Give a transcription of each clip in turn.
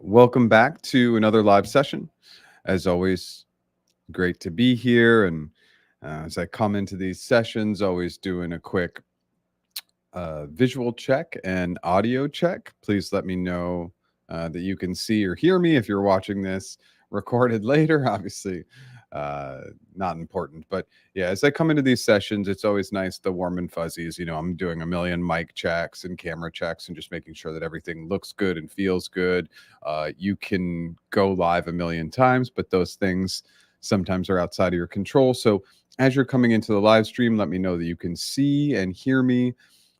Welcome back to another live session. As always, great to be here. And as I come into these sessions, always doing a quick visual check and audio check. Please let me know that you can see or hear me if you're watching this recorded later. Obviously, not important. But yeah, as I come into these sessions, it's always nice, the warm and fuzzies. I'm doing a million mic checks and camera checks and just making sure that everything looks good and feels good. You can go live a million times, but those things sometimes are outside of your control. So as you're coming into the live stream, let me know that you can see and hear me.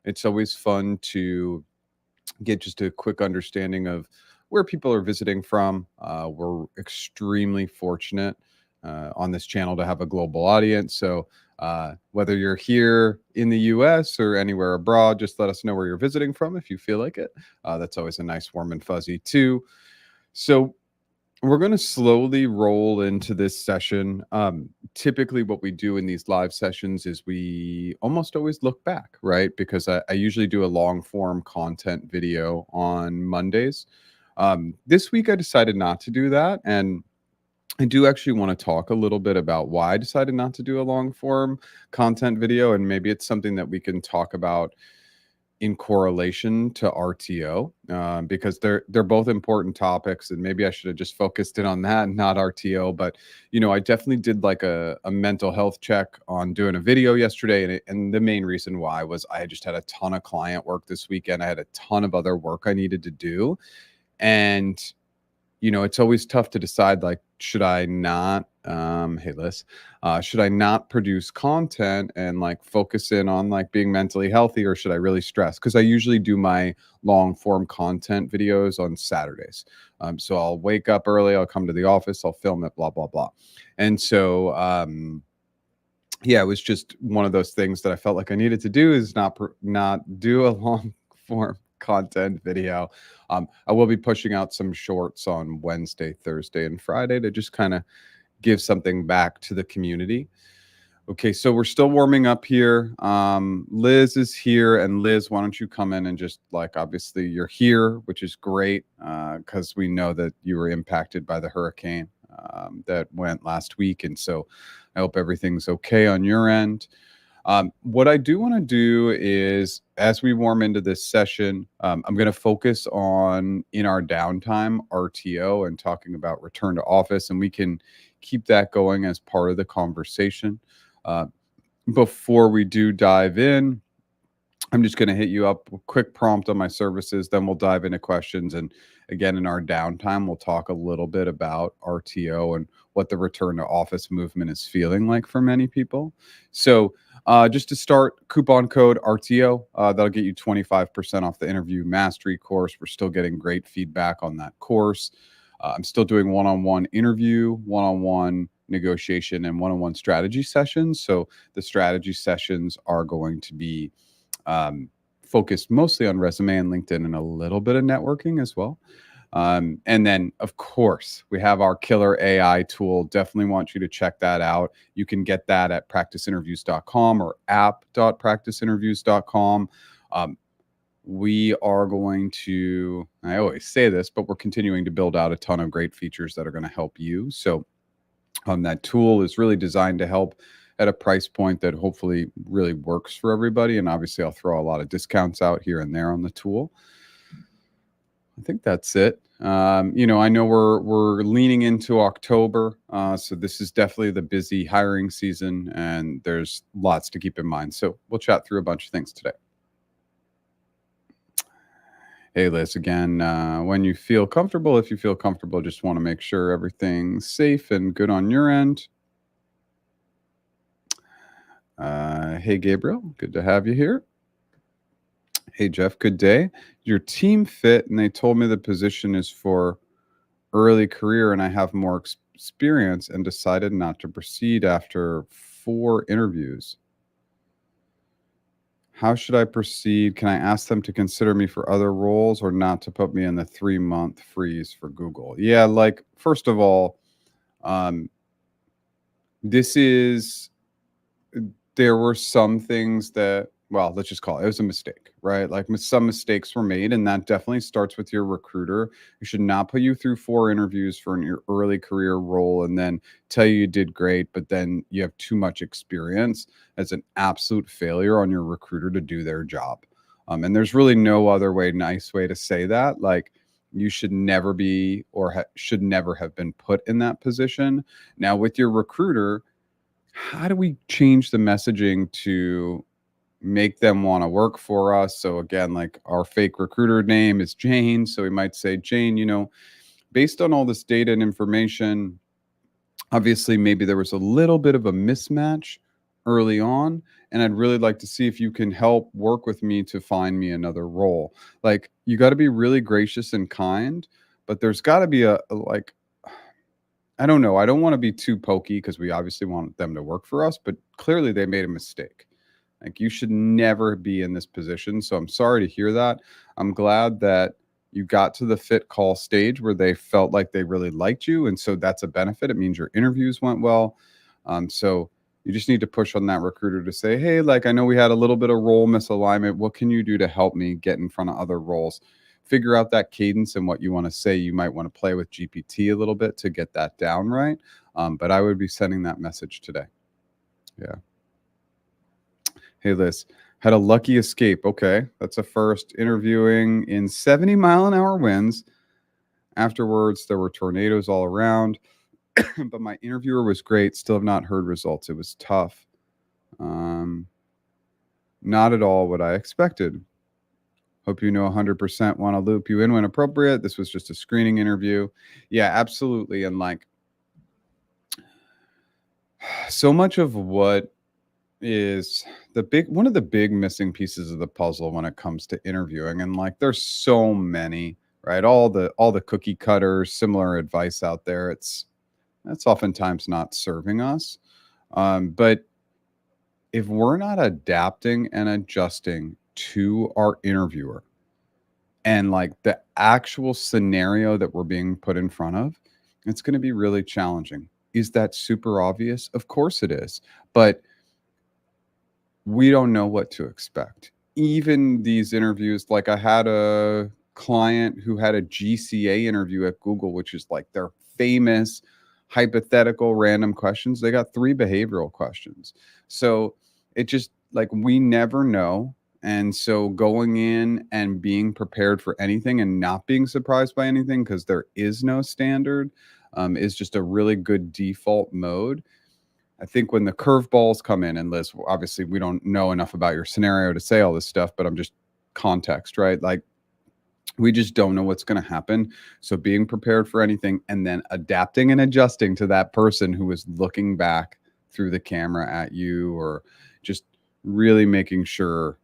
It's always fun to get just a quick understanding of where people are visiting from. We're extremely fortunate on this channel to have a global audience. So whether you're here in the US or anywhere abroad, just let us know where you're visiting from if you feel like it. That's always a nice warm and fuzzy too. So we're going to slowly roll into this session. Typically, what we do in these live sessions is we almost always look back, right? Because I usually do a long form content video on Mondays. This week, I decided not to do that. And I do actually want to talk a little bit about why I decided not to do a long form content video. And maybe it's something that we can talk about in correlation to RTO, because they're both important topics, and maybe I should have just focused in on that and not RTO. But I definitely did like a mental health check on doing a video yesterday, and the main reason why was I just had a ton of client work this weekend. I had a ton of other work I needed to do, and it's always tough to decide, like, should I not, hey Liz, should I not produce content and like focus in on like being mentally healthy, or should I really stress? Because I usually do my long form content videos on Saturdays. So I'll wake up early, I'll come to the office, I'll film it, blah, blah, blah. And so, yeah, it was just one of those things that I felt like I needed to do, is not do a long form content video. I will be pushing out some shorts on Wednesday, Thursday, and Friday to just kind of give something back to the community. Okay, so we're still warming up here. Liz is here, and Liz, why don't you come in and just, like, obviously you're here, which is great, because we know that you were impacted by the hurricane that went last week, and so I hope everything's okay on your end. What I do want to do is, as we warm into this session, I'm going to focus on, in our downtime, RTO, and talking about return to office, and we can keep that going as part of the conversation. Before we do dive in, I'm just going to hit you up with a quick prompt on my services, then we'll dive into questions. And again, in our downtime, we'll talk a little bit about RTO and what the return to office movement is feeling like for many people. So just to start, coupon code RTO, that'll get you 25% off the interview mastery course. We're still getting great feedback on that course. I'm still doing one-on-one interview, one-on-one negotiation, and one-on-one strategy sessions. So the strategy sessions are going to be focused mostly on resume and LinkedIn, and a little bit of networking as well. And then, of course, we have our killer AI tool. Definitely want you to check that out. You can get that at practiceinterviews.com or app.practiceinterviews.com. We are going to, I always say this, but we're continuing to build out a ton of great features that are going to help you. So that tool is really designed to help at a price point that hopefully really works for everybody. And obviously, I'll throw a lot of discounts out here and there on the tool. I think that's it. I know we're leaning into October, so this is definitely the busy hiring season, and there's lots to keep in mind. So we'll chat through a bunch of things today. Hey, Liz, again, when you feel comfortable, if you feel comfortable, just want to make sure everything's safe and good on your end. Hey, Gabriel, good to have you here. Hey, Jeff, good day. Your team fit, and they told me the position is for early career, and I have more experience, and decided not to proceed after 4 interviews. How should I proceed? Can I ask them to consider me for other roles, or not to put me in the 3-month freeze for Google? Yeah, like, first of all, there were some things that well, let's just call it was a mistake, right? Like some mistakes were made, and that definitely starts with your recruiter. You should not put you through 4 interviews for your early career role and then tell you did great, but then you have too much experience. As an absolute failure on your recruiter to do their job. And there's really no other nice way to say that. Like, you should never be or should never have been put in that position. Now, with your recruiter, how do we change the messaging to make them want to work for us? So again, like our fake recruiter name is Jane. So we might say, Jane, based on all this data and information, obviously maybe there was a little bit of a mismatch early on, and I'd really like to see if you can help work with me to find me another role. Like, you got to be really gracious and kind, but there's got to be like, I don't know. I don't want to be too pokey because we obviously want them to work for us, but clearly they made a mistake. Like, you should never be in this position. So I'm sorry to hear that. I'm glad that you got to the fit call stage where they felt like they really liked you. And so that's a benefit. It means your interviews went well. So you just need to push on that recruiter to say, hey, like, I know we had a little bit of role misalignment. What can you do to help me get in front of other roles? Figure out that cadence and what you want to say. You might want to play with GPT a little bit to get that down right. But I would be sending that message today. Yeah. Hey, Liz, had a lucky escape. Okay, that's a first. Interviewing in 70-mile-an-hour winds. Afterwards, there were tornadoes all around, but my interviewer was great. Still have not heard results. It was tough. Not at all what I expected. Hope you know 100% want to loop you in when appropriate. This was just a screening interview. Yeah, absolutely. And like, so much of what is one of the big missing pieces of the puzzle when it comes to interviewing, and like there's so many, right? All the cookie cutters, similar advice out there. That's oftentimes not serving us. But if we're not adapting and adjusting to our interviewer and like the actual scenario that we're being put in front of, it's going to be really challenging. Is that super obvious? Of course it is. But we don't know what to expect. Even these interviews, like I had a client who had a GCA interview at Google, which is like their famous hypothetical random questions. They got 3 behavioral questions. So it just like, we never know. And so going in and being prepared for anything and not being surprised by anything, because there is no standard, is just a really good default mode. I think when the curveballs come in, and Liz, obviously we don't know enough about your scenario to say all this stuff, but I'm just context, right? Like, we just don't know what's going to happen. So being prepared for anything and then adapting and adjusting to that person who is looking back through the camera at you, or just really making sure.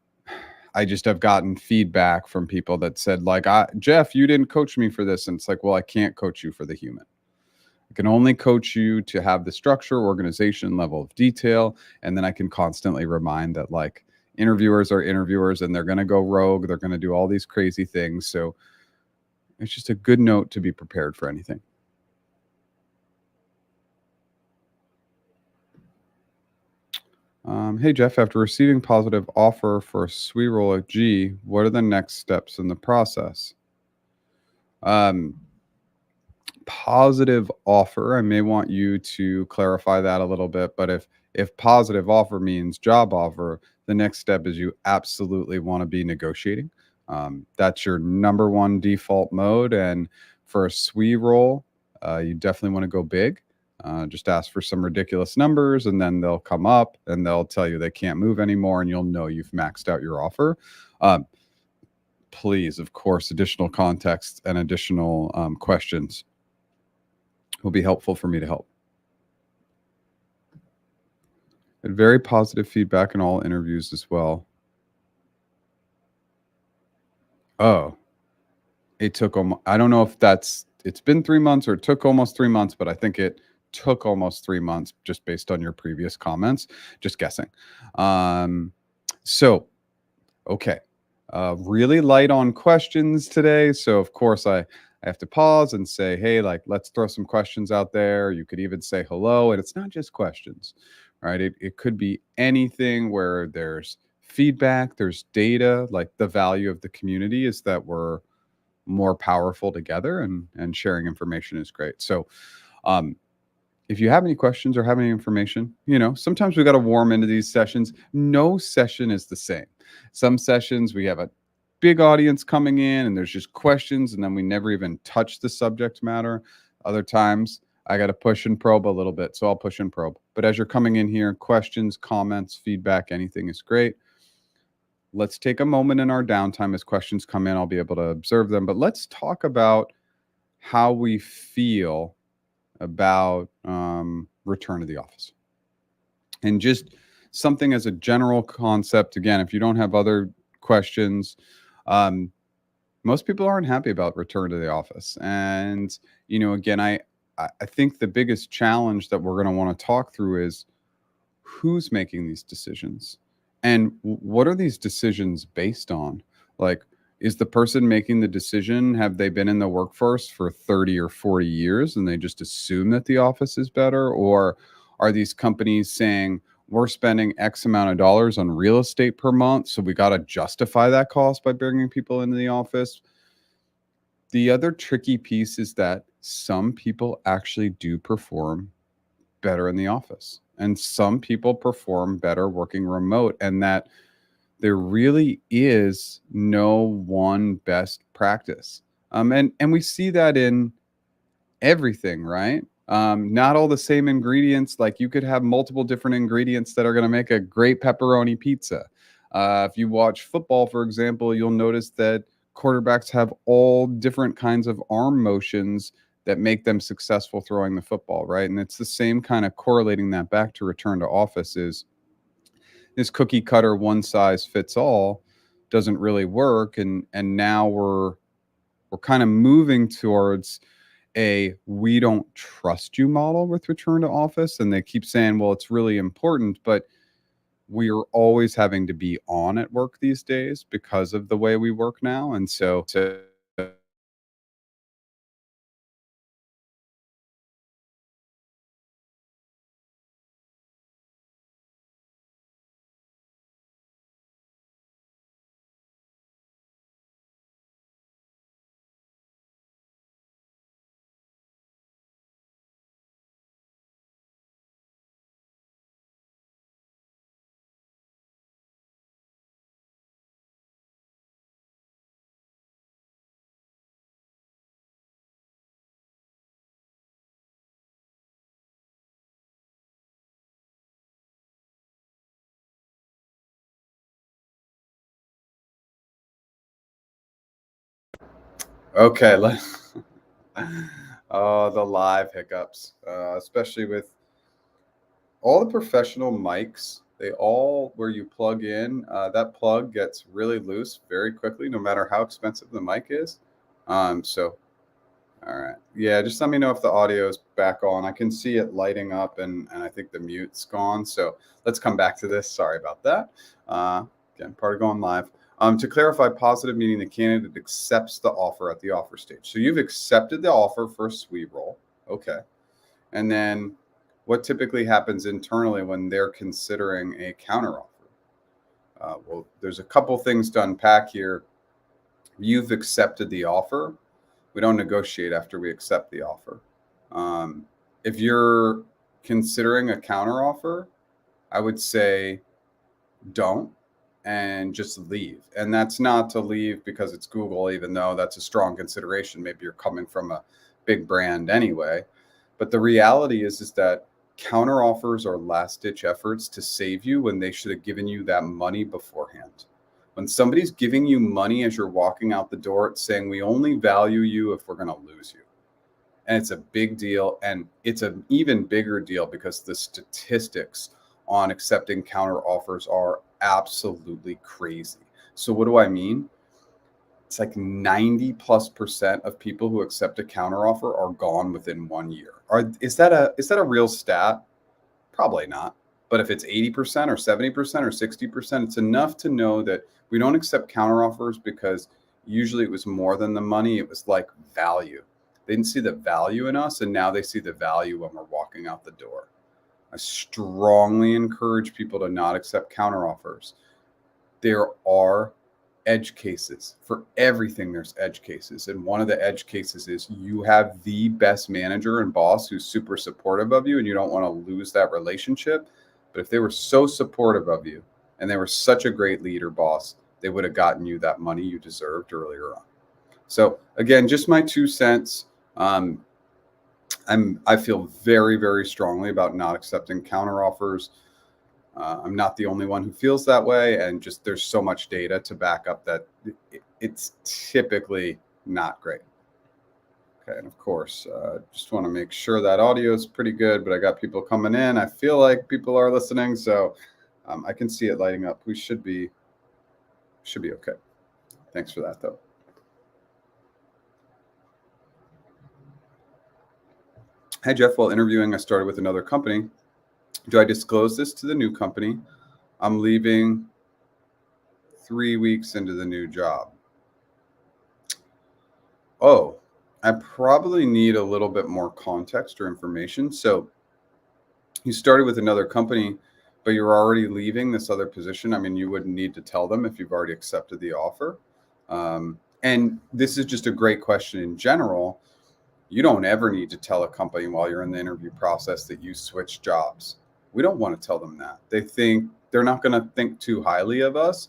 I just have gotten feedback from people that said, like, Jeff, you didn't coach me for this. And it's like, well, I can't coach you for the human. I can only coach you to have the structure, organization, level of detail. And then I can constantly remind that, like, interviewers are interviewers and they're going to go rogue. They're going to do all these crazy things. So it's just a good note to be prepared for anything. Hey, Jeff, after receiving positive offer for a SWE role at G, what are the next steps in the process? Positive offer, I may want you to clarify that a little bit, but if positive offer means job offer, the next step is you absolutely want to be negotiating. That's your number one default mode. And for a SWE role, you definitely want to go big. Just ask for some ridiculous numbers, and then they'll come up and they'll tell you they can't move anymore, and you'll know you've maxed out your offer. Please, of course, additional context and additional questions will be helpful for me to help. Had very positive feedback in all interviews as well. Oh, it took I don't know if it's been 3 months or it took almost 3 months, but I think it took almost 3 months just based on your previous comments. Just guessing. So, okay. Really light on questions today. So, of course, I have to pause and say, hey, like, let's throw some questions out there. You could even say hello. And it's not just questions, right? It could be anything where there's feedback, there's data. Like the value of the community is that we're more powerful together, and sharing information is great. So um, if you have any questions or have any information, sometimes we got to warm into these sessions. No session is the same. Some sessions we have a big audience coming in and there's just questions and then we never even touch the subject matter. Other times I got to push and probe a little bit. So I'll push and probe. But as you're coming in here, questions, comments, feedback, anything is great. Let's take a moment in our downtime. As questions come in, I'll be able to observe them. But let's talk about how we feel about return to the office, and just something as a general concept. Again, if you don't have other questions, um, most people aren't happy about return to the office. And again, I think the biggest challenge that we're going to want to talk through is who's making these decisions, and what are these decisions based on. Like, is the person making the decision, have they been in the workforce for 30 or 40 years and they just assume that the office is better? Or are these companies saying we're spending X amount of dollars on real estate per month, so we got to justify that cost by bringing people into the office? The other tricky piece is that some people actually do perform better in the office, and some people perform better working remote, and that there really is no one best practice. And we see that in everything, right? Not all the same ingredients. Like, you could have multiple different ingredients that are going to make a great pepperoni pizza. If you watch football, for example, you'll notice that quarterbacks have all different kinds of arm motions that make them successful throwing the football, right? And it's the same kind of correlating that back to return to office. Is this cookie cutter one size fits all doesn't really work. And now we're kind of moving towards a we don't trust you model with return to office. And they keep saying, well, it's really important, but we are always having to be on at work these days because of the way we work now. And so okay, oh, the live hiccups, especially with all the professional mics. They all, where you plug in, that plug gets really loose very quickly, no matter how expensive the mic is. So, all right. Yeah, just let me know if the audio is back on. I can see it lighting up, and I think the mute's gone. So let's come back to this. Sorry about that. Again, part of going live. To clarify, positive meaning the candidate accepts the offer at the offer stage. So you've accepted the offer for a sweet roll. Okay. And then what typically happens internally when they're considering a counteroffer? Well, there's a couple things to unpack here. You've accepted the offer. We don't negotiate after we accept the offer. If you're considering a counteroffer, I would say don't, and just leave. And that's not to leave because it's Google, even though that's a strong consideration. Maybe you're coming from a big brand anyway. But the reality is that counteroffers are last ditch efforts to save you when they should have given you that money beforehand. When somebody's giving you money as you're walking out the door, it's saying we only value you if we're going to lose you. And it's a big deal. And it's an even bigger deal because the statistics on accepting counter offers are absolutely crazy. So what do I mean? It's like 90+% of people who accept a counter offer are gone within 1 year. Is that a real stat? Probably not. But if it's 80% or 70% or 60%, it's enough to know that we don't accept counteroffers because usually it was more than the money. It was like value. They didn't see the value in us, and now they see the value when we're walking out the door. I strongly encourage people to not accept counteroffers. there are edge cases. For everything, there's edge cases. And one of the edge cases is you have the best manager and boss who's super supportive of you, and you don't want to lose that relationship. But if they were so supportive of you and they were such a great leader boss, they would have gotten you that money you deserved earlier on. So again, just my 2 cents. I feel very, very strongly about not accepting counteroffers. I'm not the only one who feels that way, and just there's so much data to back up that it's typically not great. Okay, and of course, just want to make sure that audio is pretty good, but I got people coming in. I feel like people are listening, so I can see it lighting up. We should be okay. Thanks for that, though. Hey, Jeff, while interviewing, I started with another company. Do I disclose this to the new company? I'm leaving 3 weeks into the new job. Oh, I probably need a little bit more context or information. So you started with another company, but you're already leaving this other position. I mean, you wouldn't need to tell them if you've already accepted the offer. And this is just a great question in general. You don't ever need to tell a company while you're in the interview process that you switched jobs. We don't want to tell them that. They're not going to think too highly of us.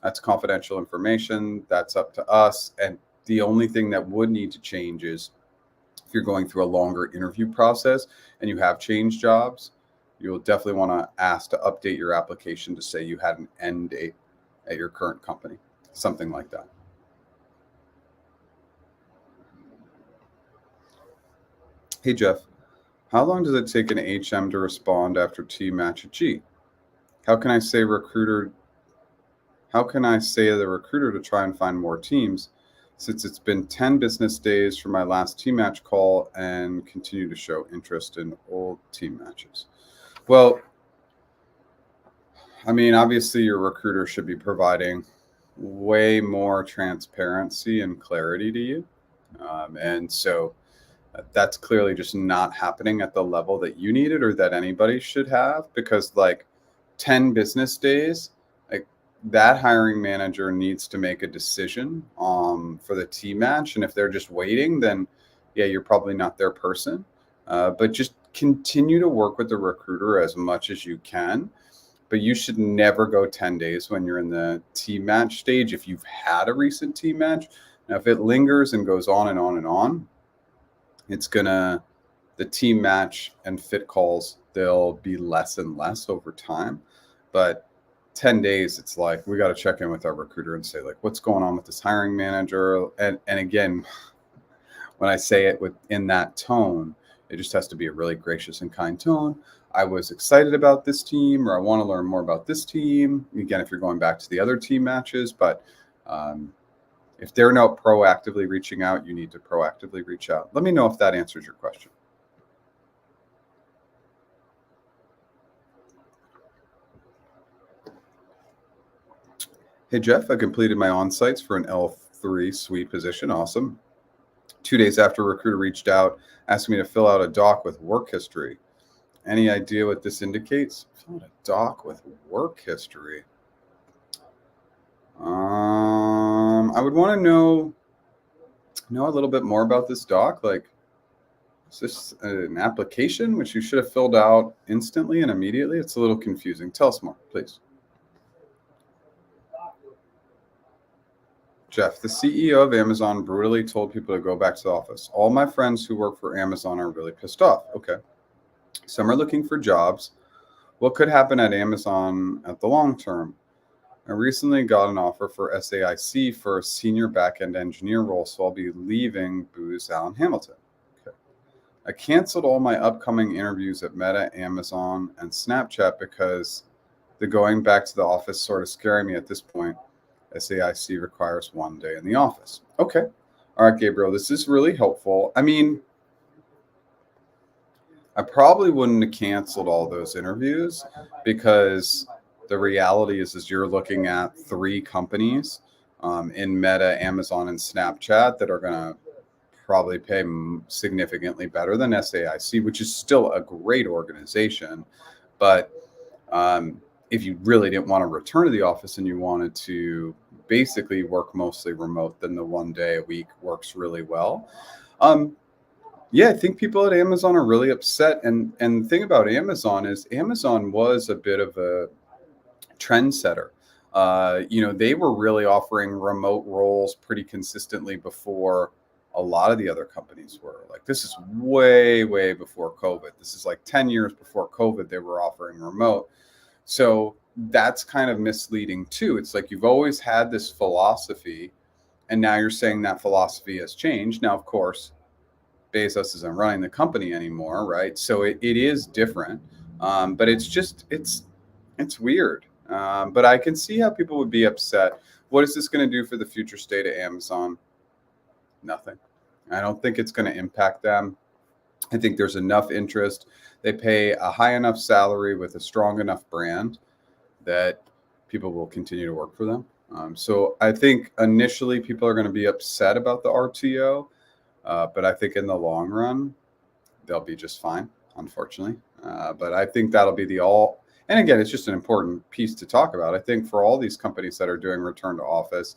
That's confidential information. That's up to us. And the only thing that would need to change is if you're going through a longer interview process and you have changed jobs, you'll definitely want to ask to update your application to say you had an end date at your current company, something like that. Hey, Jeff, how long does it take an HM to respond after T match a G? How can I say the recruiter to try and find more teams since it's been 10 business days from my last team match call and continue to show interest in old team matches? Well, I mean, obviously your recruiter should be providing way more transparency and clarity to you. And so that's clearly just not happening at the level that you need it or that anybody should have, because like 10 business days, like that hiring manager needs to make a decision for the team match. And if they're just waiting, then yeah, you're probably not their person. But just continue to work with the recruiter as much as you can. But you should never go 10 days when you're in the team match stage if you've had a recent team match. Now, if it lingers and goes on and on and on, the team match and fit calls, they'll be less and less over time. But 10 days, it's like, we got to check in with our recruiter and say, like, what's going on with this hiring manager? And again, when I say it in that tone, it just has to be a really gracious and kind tone. I was excited about this team, or I want to learn more about this team. Again, if you're going back to the other team matches, but if they're not proactively reaching out, you need to proactively reach out. Let me know if that answers your question. Hey, Jeff, I completed my on-sites for an L3 suite position. Awesome. 2 days after, a recruiter reached out, asking me to fill out a doc with work history. Any idea what this indicates? Fill out a doc with work history. I would want to know a little bit more about this doc. Like, is this an application which you should have filled out instantly and immediately? It's a little confusing. Tell us more, please. Jeff, the CEO of Amazon brutally told people to go back to the office. All my friends who work for Amazon are really pissed off. Okay. Some are looking for jobs. What could happen at Amazon at the long term? I recently got an offer for SAIC for a senior backend engineer role, so I'll be leaving Booz Allen Hamilton. Okay. I canceled all my upcoming interviews at Meta, Amazon, and Snapchat because the going back to the office sort of scaring me at this point. SAIC requires 1 day in the office. Okay. All right, Gabriel, this is really helpful. I mean, I probably wouldn't have canceled all those interviews because the reality is you're looking at 3 companies in Meta, Amazon, and Snapchat that are going to probably pay significantly better than SAIC, which is still a great organization. But if you really didn't want to return to the office and you wanted to basically work mostly remote, then the 1 day a week works really well. Um, yeah, I think people at Amazon are really upset. And the thing about Amazon is Amazon was a bit of a trendsetter. They were really offering remote roles pretty consistently before a lot of the other companies were. Like, this is way, way before COVID. This is like 10 years before COVID, they were offering remote. So that's kind of misleading too. It's like you've always had this philosophy, and now you're saying that philosophy has changed. Now, of course, Bezos isn't running the company anymore, right? So it is different, but it's weird. But I can see how people would be upset. What is this going to do for the future state of Amazon? Nothing. I don't think it's going to impact them. I think there's enough interest. They pay a high enough salary with a strong enough brand that people will continue to work for them. So I think initially people are going to be upset about the RTO, but I think in the long run, they'll be just fine, unfortunately. But I think that'll be the all. And again, it's just an important piece to talk about. I think for all these companies that are doing return to office,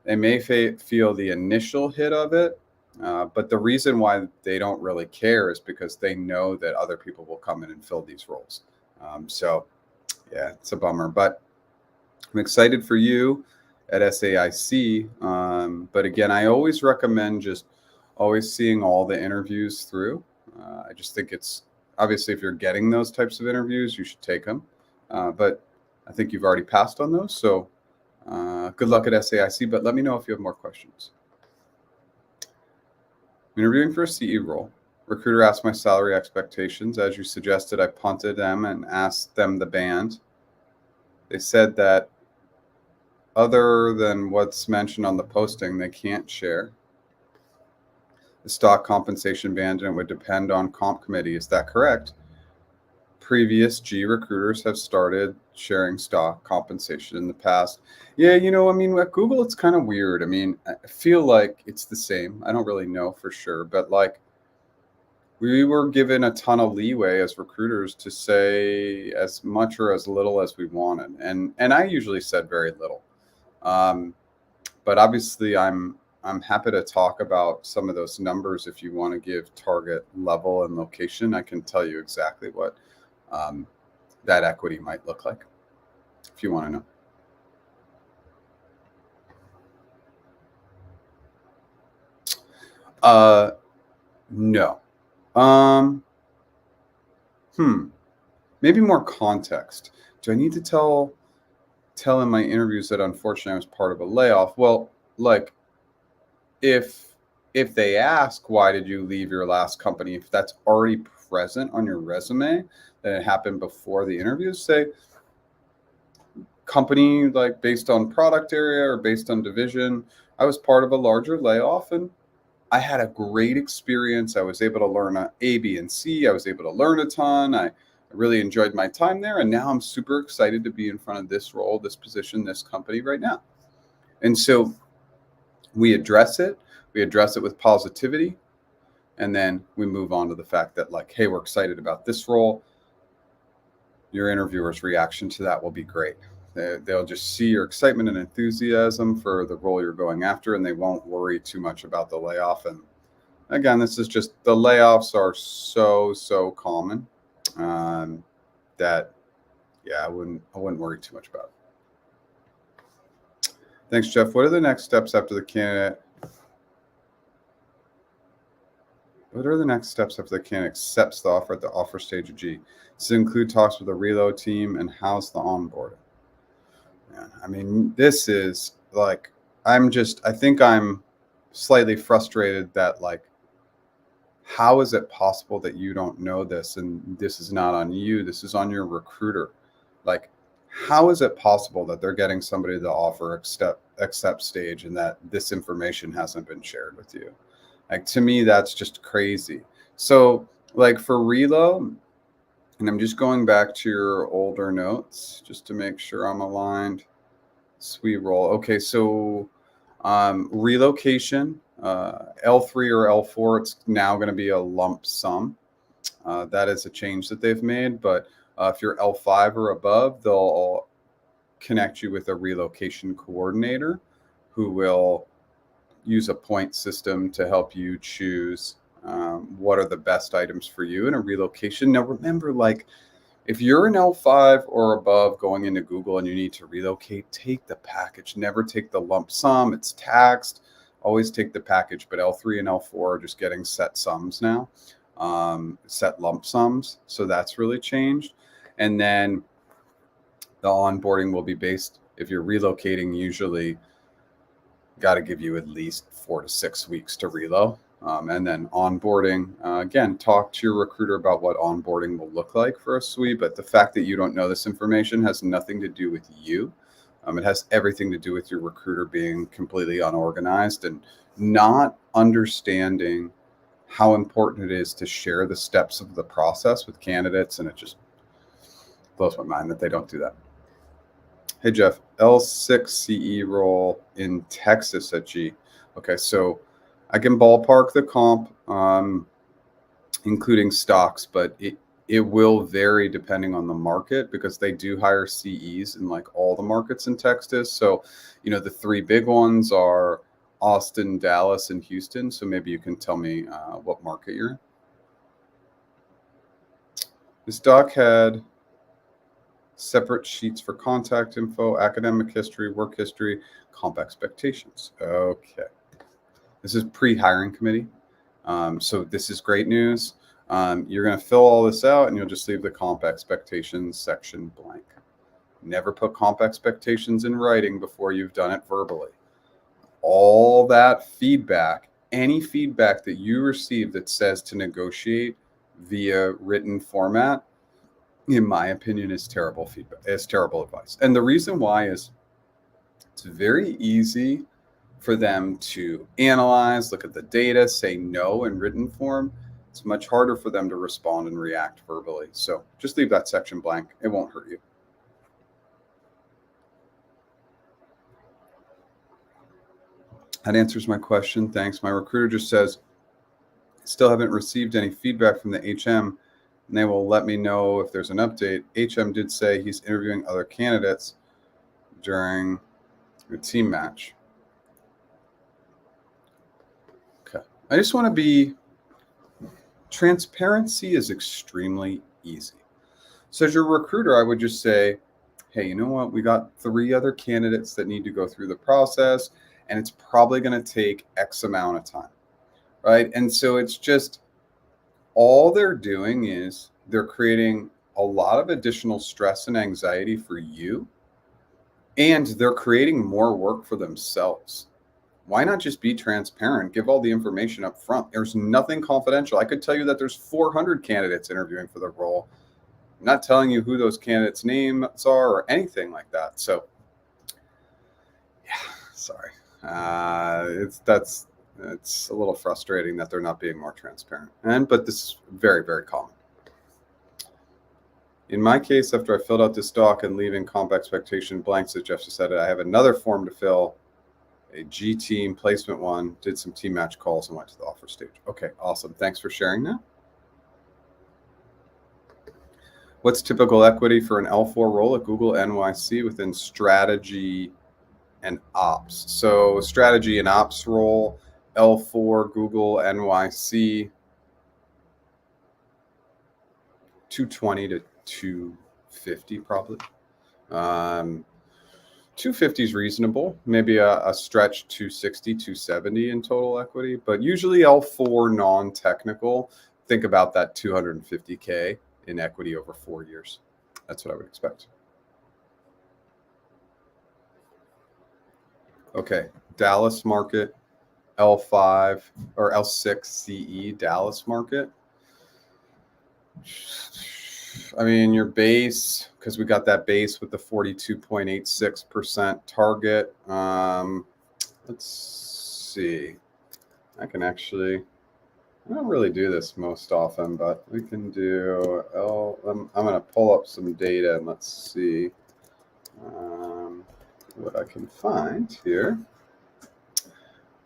they may feel the initial hit of it. But the reason why they don't really care is because they know that other people will come in and fill these roles. So, yeah, it's a bummer. But I'm excited for you at SAIC. But again, I always recommend just always seeing all the interviews through. I just think it's obviously if you're getting those types of interviews, you should take them. But I think you've already passed on those. So good luck at SAIC. But let me know if you have more questions. Interviewing for a CE role. Recruiter asked my salary expectations. As you suggested, I punted them and asked them the band. They said that other than what's mentioned on the posting, they can't share the stock compensation band, and it would depend on comp committee. Is that correct? Previous G recruiters have started sharing stock compensation in the past. Yeah, at Google, it's kind of weird. I feel like it's the same. I don't really know for sure, but like we were given a ton of leeway as recruiters to say as much or as little as we wanted. And I usually said very little. But obviously I'm happy to talk about some of those numbers. If you want to give target level and location, I can tell you exactly what that equity might look like if you want to know. No. Maybe more context. Do I need to tell in my interviews that unfortunately I was part of a layoff? Well, like if they ask why did you leave your last company, if that's already present on your resume, that it happened before the interview, say company like based on product area or based on division, I was part of a larger layoff and I had a great experience. I was able to learn A, B, and C. I was able to learn a ton. I really enjoyed my time there. And now I'm super excited to be in front of this role, this position, this company right now. And so we address it. We address it with positivity. And then we move on to the fact that like, hey, we're excited about this role. Your interviewer's reaction to that will be great. They'll just see your excitement and enthusiasm for the role you're going after, and they won't worry too much about the layoff. And again, this is just the layoffs are so common that, yeah, I wouldn't worry too much about it. Thanks, Jeff. What are the next steps after the candidate? What are the next steps after the candidate accepts the offer at the offer stage of G? Does it include talks with the Relo team, and how's the onboarding? Yeah, this is like, I think I'm slightly frustrated that like, how is it possible that you don't know this? And this is not on you. This is on your recruiter. Like, how is it possible that they're getting somebody to the offer accept stage and that this information hasn't been shared with you? Like, to me, that's just crazy. So like for Relo, and I'm just going back to your older notes just to make sure I'm aligned. Sweet roll. Okay, so relocation, L3 or L4, it's now going to be a lump sum. That is a change that they've made, but If you're L5 or above, they'll connect you with a relocation coordinator who will use a point system to help you choose what are the best items for you in a relocation. Now, remember, like, if you're an L5 or above going into Google and you need to relocate, take the package. Never take the lump sum. It's taxed. Always take the package. But L3 and L4 are just getting set sums now, set lump sums. So that's really changed. And then the onboarding will be based, if you're relocating, usually got to give you at least 4 to 6 weeks to relo. And then onboarding, again, talk to your recruiter about what onboarding will look like for a suite. But the fact that you don't know this information has nothing to do with you. It has everything to do with your recruiter being completely unorganized and not understanding how important it is to share the steps of the process with candidates. And it just blows my mind that they don't do that. Hey, Jeff, L6 CE role in Texas at G. Okay, so I can ballpark the comp, including stocks, but it will vary depending on the market because they do hire CEs in like all the markets in Texas. So, the three big ones are Austin, Dallas, and Houston. So maybe you can tell me what market you're in. This doc had separate sheets for contact info, academic history, work history, comp expectations. Okay. This is pre-hiring committee. So this is great news. You're going to fill all this out and you'll just leave the comp expectations section blank. Never put comp expectations in writing before you've done it verbally. All that feedback, any feedback that you receive that says to negotiate via written format, in my opinion, is terrible feedback. It's terrible advice. And the reason why is it's very easy for them to analyze, look at the data, say no in written form. It's much harder for them to respond and react verbally. So just leave that section blank. It won't hurt you. That answers my question. Thanks. My recruiter just says, still haven't received any feedback from the HM, and they will let me know if there's an update. HM did say he's interviewing other candidates during your team match. Okay. I just want to be, transparency is extremely easy. So as your recruiter, I would just say, hey, you know what? We got 3 other candidates that need to go through the process, and it's probably going to take X amount of time, right? And so it's just, all they're doing is they're creating a lot of additional stress and anxiety for you, and they're creating more work for themselves. Why not just be transparent? Give all the information up front. There's nothing confidential. I could tell you that there's 400 candidates interviewing for the role. I'm not telling you who those candidates' names are or anything like that. So, yeah, sorry. It's a little frustrating that they're not being more transparent. But this is very, very common. In my case, after I filled out this doc and leaving comp expectation blanks, as Jeff just said, I have another form to fill, a G team placement one, did some team match calls and went to the offer stage. Okay, awesome. Thanks for sharing that. What's typical equity for an L4 role at Google NYC within strategy and ops? So strategy and ops role, L4 Google NYC, 220 to 250 probably. 250 is reasonable, maybe a stretch 260, 270 in total equity, but usually L4 non-technical, think about that 250K in equity over 4 years. That's what I would expect. Okay, Dallas market, L5 or L6 CE Dallas market. I mean, your base, because we got that base with the 42.86% target. Let's see. I don't really do this most often, but we can do I'm going to pull up some data and let's see what I can find here.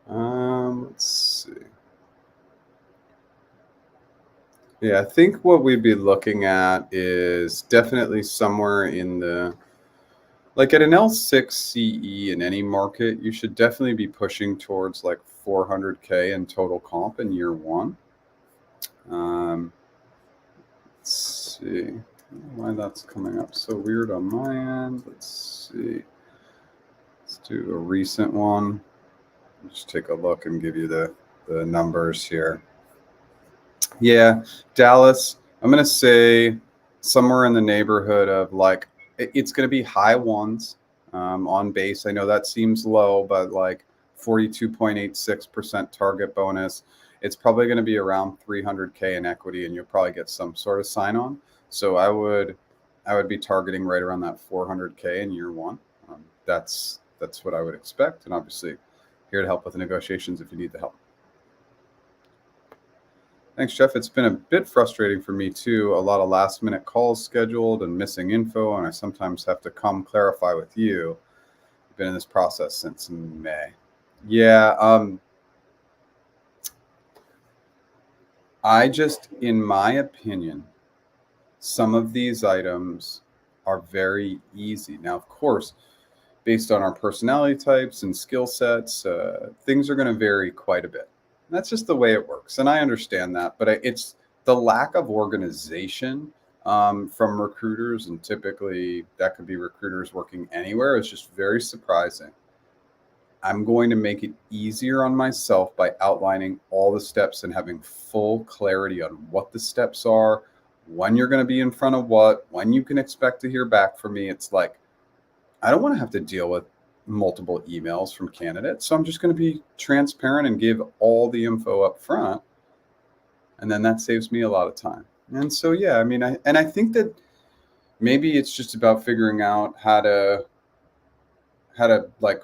Let's see. Yeah, I think what we'd be looking at is definitely somewhere in the like at an L6 CE in any market, you should definitely be pushing towards like 400K in total comp in year one. Um, let's see why that's coming up so weird on my end. Let's see. Let's do a recent one. Just take a look and give you the numbers here. Yeah, Dallas, I'm going to say somewhere in the neighborhood of like, it's going to be high ones on base. I know that seems low, but like 42.86% target bonus. It's probably going to be around 300K in equity, and you'll probably get some sort of sign on. So I would be targeting right around that 400K in year one. That's what I would expect, and obviously here to help with the negotiations if you need the help. Thanks, Jeff. It's been a bit frustrating for me too. A lot of last minute calls scheduled and missing info, and I sometimes have to come clarify with you. I've been in this process since May. Yeah, in my opinion, some of these items are very easy. Now, of course, based on our personality types and skill sets, things are going to vary quite a bit. That's just the way it works. And I understand that, but it's the lack of organization from recruiters, and typically that could be recruiters working anywhere, is just very surprising. I'm going to make it easier on myself by outlining all the steps and having full clarity on what the steps are, when you're going to be in front of what, when you can expect to hear back from me. It's like, I don't want to have to deal with multiple emails from candidates. So I'm just going to be transparent and give all the info up front. And then that saves me a lot of time. And so, yeah, I mean, I think that maybe it's just about figuring out how to like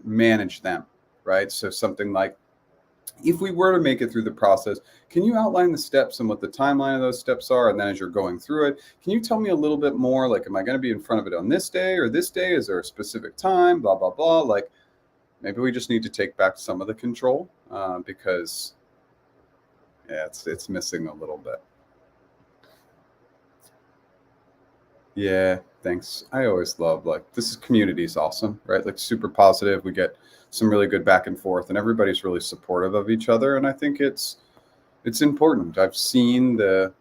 manage them, right? So something like, if we were to make it through the process, can you outline the steps and what the timeline of those steps are? And then as you're going through it, can you tell me a little bit more? Like, am I going to be in front of it on this day or this day? Is there a specific time? Blah, blah, blah. Like, maybe we just need to take back some of the control because, yeah, it's missing a little bit. Yeah, thanks. I always love like this is community is awesome, right? Like super positive. We get some really good back and forth, and everybody's really supportive of each other. And I think it's important. I've seen the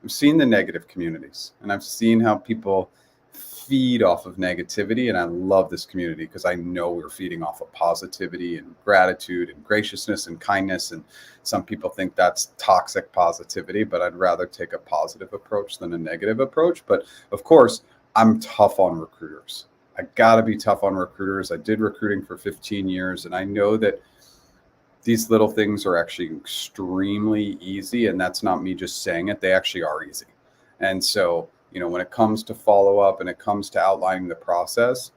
negative communities, and I've seen how people feed off of negativity. And I love this community because I know we're feeding off of positivity and gratitude and graciousness and kindness. And some people think that's toxic positivity, but I'd rather take a positive approach than a negative approach. But of course, I'm tough on recruiters. I got to be tough on recruiters. I did recruiting for 15 years, and I know that these little things are actually extremely easy. And that's not me just saying it, they actually are easy. And so, when it comes to follow up and it comes to outlining the process,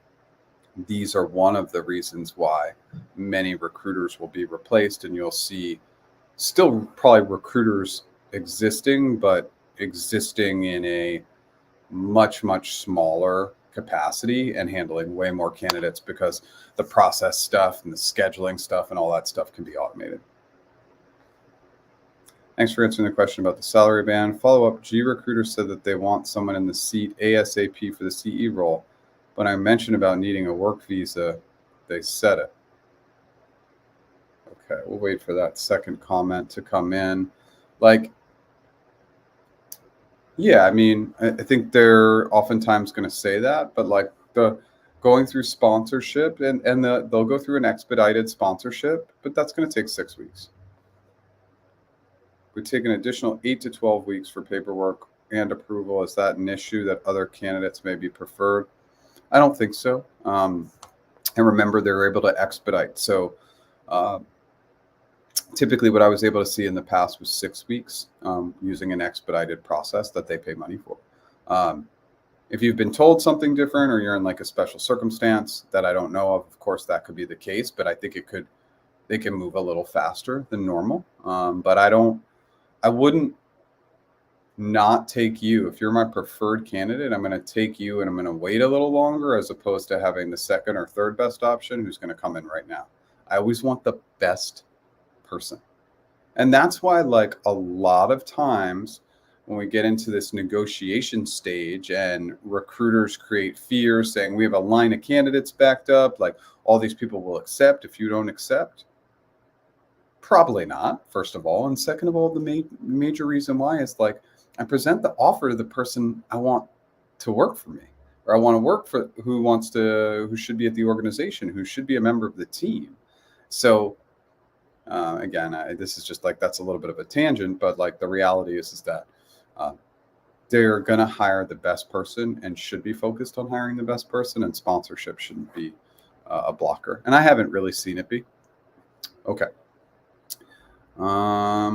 these are one of the reasons why many recruiters will be replaced. And you'll see still probably recruiters existing, but existing in a much, much smaller capacity and handling way more candidates because the process stuff and the scheduling stuff and all that stuff can be automated. Thanks for answering the question about the salary band. Follow up, G Recruiter said that they want someone in the seat ASAP for the CE role. When I mentioned about needing a work visa, they said it. Okay, we'll wait for that second comment to come in. Like, yeah, I mean, I think they're oftentimes going to say that, but like the going through sponsorship they'll go through an expedited sponsorship, but that's going to take 6 weeks. We take an additional 8 to 12 weeks for paperwork and approval. Is that an issue that other candidates may be preferred? I don't think so. And remember, they're able to expedite. So typically what I was able to see in the past was 6 weeks using an expedited process that they pay money for. If you've been told something different or you're in like a special circumstance that I don't know of course, that could be the case, but I think they can move a little faster than normal. But I wouldn't not take you. If you're my preferred candidate, I'm going to take you and I'm going to wait a little longer as opposed to having the second or third best option who's going to come in right now. I always want the best person. And that's why, like, a lot of times when we get into this negotiation stage and recruiters create fear saying we have a line of candidates backed up, like all these people will accept if you don't accept. Probably not, first of all. And second of all, the major reason why is like I present the offer to the person I want to work for me, or I want to work for, who should be at the organization, who should be a member of the team. So again, this is just like, that's a little bit of a tangent, but like the reality is that uh, they're going to hire the best person and should be focused on hiring the best person, and sponsorship shouldn't be a blocker. And I haven't really seen it be. Okay. I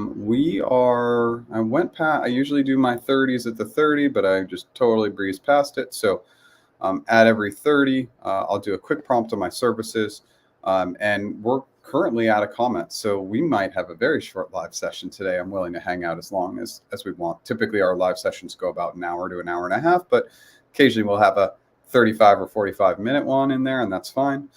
usually do my 30s at the 30, but I just totally breezed past it. So at every 30, I'll do a quick prompt on my services. And we're currently out of comments. So we might have a very short live session today. I'm willing to hang out as long as we want. Typically, our live sessions go about an hour to an hour and a half, but occasionally we'll have a 35 or 45-minute one in there, and that's fine.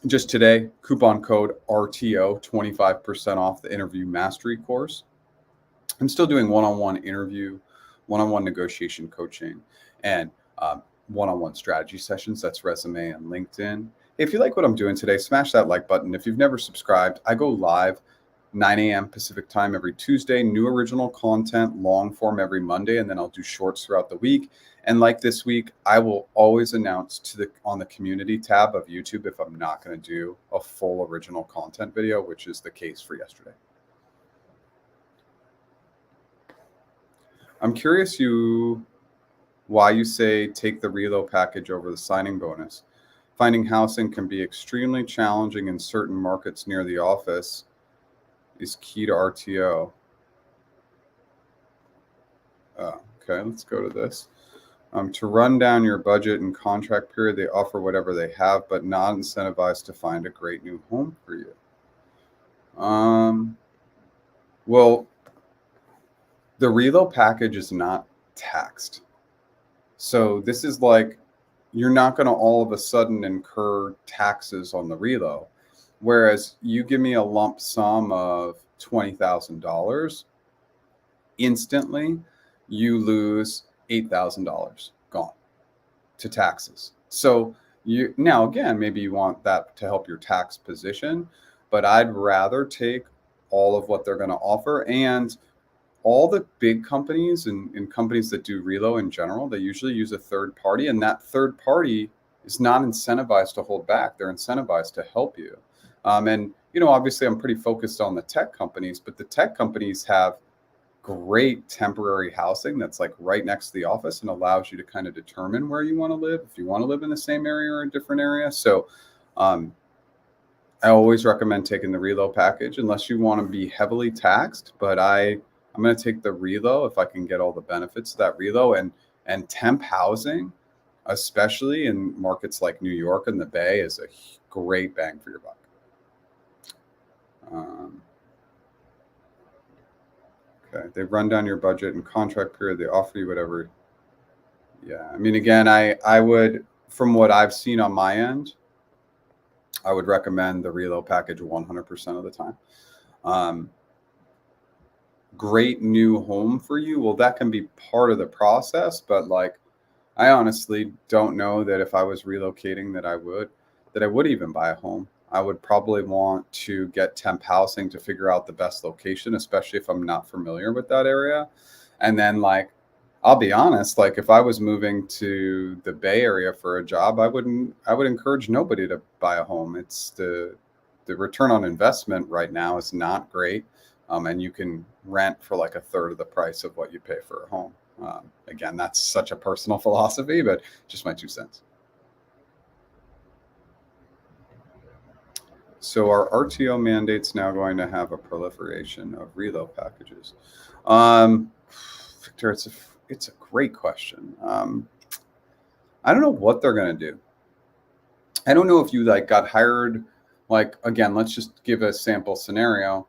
Just today, coupon code RTO, 25% off the interview mastery course. I'm still doing one-on-one interview, one-on-one negotiation coaching, and one-on-one strategy sessions. That's resume and LinkedIn. If you like what I'm doing today, smash that like button. If you've never subscribed, I go live 9 a.m. Pacific time every Tuesday, new original content, long form every Monday, and then I'll do shorts throughout the week. And like this week, I will always announce on the community tab of YouTube if I'm not going to do a full original content video, which is the case for yesterday. I'm curious why you say take the Relo package over the signing bonus. Finding housing can be extremely challenging in certain markets near the office. Is key to RTO. Okay, let's go to this. To run down your budget and contract period, they offer whatever they have, but not incentivized to find a great new home for you. Well, the Relo package is not taxed. So this is like, you're not going to all of a sudden incur taxes on the Relo. Whereas you give me a lump sum of $20,000, instantly you lose $8,000 gone to taxes. So now again, maybe you want that to help your tax position, but I'd rather take all of what they're going to offer. And all the big companies and companies that do Relo in general, they usually use a third party, and that third party is not incentivized to hold back. They're incentivized to help you. And, obviously I'm pretty focused on the tech companies, but the tech companies have great temporary housing that's like right next to the office and allows you to kind of determine where you want to live, if you want to live in the same area or a different area. So I always recommend taking the Relo package unless you want to be heavily taxed. But I'm going to take the Relo if I can get all the benefits of that Relo, and temp housing, especially in markets like New York and the Bay, is a great bang for your buck. Okay, they run down your budget and contract period. They offer you whatever. Yeah, I mean, again, I would, from what I've seen on my end, I would recommend the Relo package 100% of the time. Great new home for you. Well, that can be part of the process, but like, I honestly don't know that if I was relocating that I would even buy a home. I would probably want to get temp housing to figure out the best location, especially if I'm not familiar with that area. And then, like, I'll be honest, like if I was moving to the Bay Area for a job, I would encourage nobody to buy a home. It's the return on investment right now is not great. And you can rent for like a third of the price of what you pay for a home. Again, that's such a personal philosophy, but just my 2 cents. So are RTO mandates now going to have a proliferation of Relo packages? Victor, it's a great question. I don't know what they're going to do. I don't know if you like got hired, like, again, let's just give a sample scenario.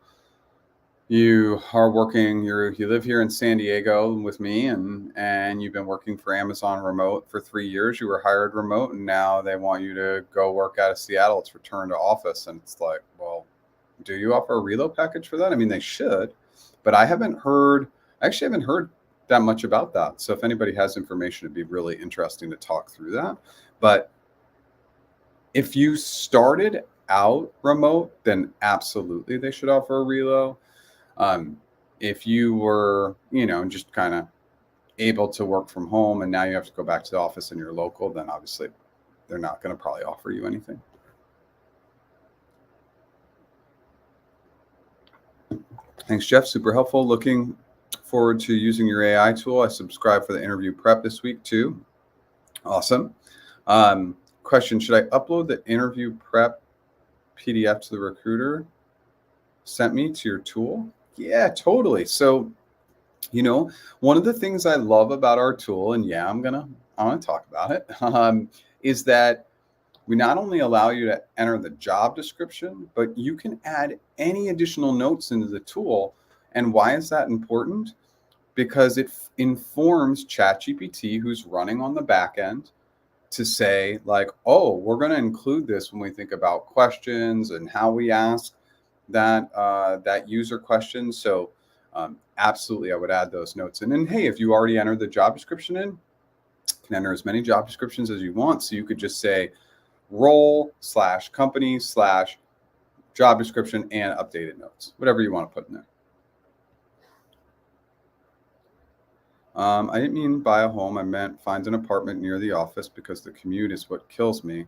You are working, you live here in San Diego with me, and you've been working for Amazon remote for 3 years. You were hired remote, and now they want you to go work out of Seattle. It's return to office. And it's like, well, do you offer a reload package for that? I mean, they should, but I haven't heard that much about that. So if anybody has information, it'd be really interesting to talk through that. But if you started out remote, then absolutely they should offer a reload. If you were, just kind of able to work from home and now you have to go back to the office and you're local, then obviously they're not going to probably offer you anything. Thanks, Jeff. Super helpful. Looking forward to using your AI tool. I subscribe for the interview prep this week too. Awesome. Question, should I upload the interview prep PDF to the recruiter sent me to your tool? Yeah, totally. So, one of the things I love about our tool, and yeah, I want to talk about it, is that we not only allow you to enter the job description, but you can add any additional notes into the tool. And why is that important? Because it informs ChatGPT, who's running on the back end, to say like, oh, we're going to include this when we think about questions and how we ask that user question. So absolutely, I would add those notes in. And hey, if you already entered the job description in, you can enter as many job descriptions as you want. So you could just say role/company/job description and updated notes, whatever you want to put in there. I didn't mean buy a home. I meant find an apartment near the office because the commute is what kills me.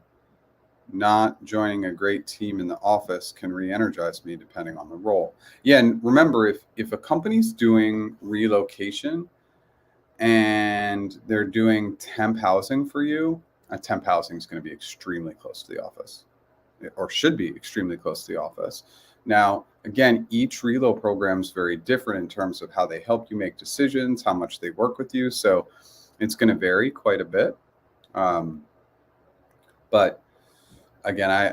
Not joining a great team in the office can re-energize me depending on the role. Yeah, and remember, if a company's doing relocation and they're doing temp housing for you, temp housing is going to be extremely close to the office, or should be extremely close to the office. Now, again, each reload program is very different in terms of how they help you make decisions, how much they work with you. So it's going to vary quite a bit. But again, I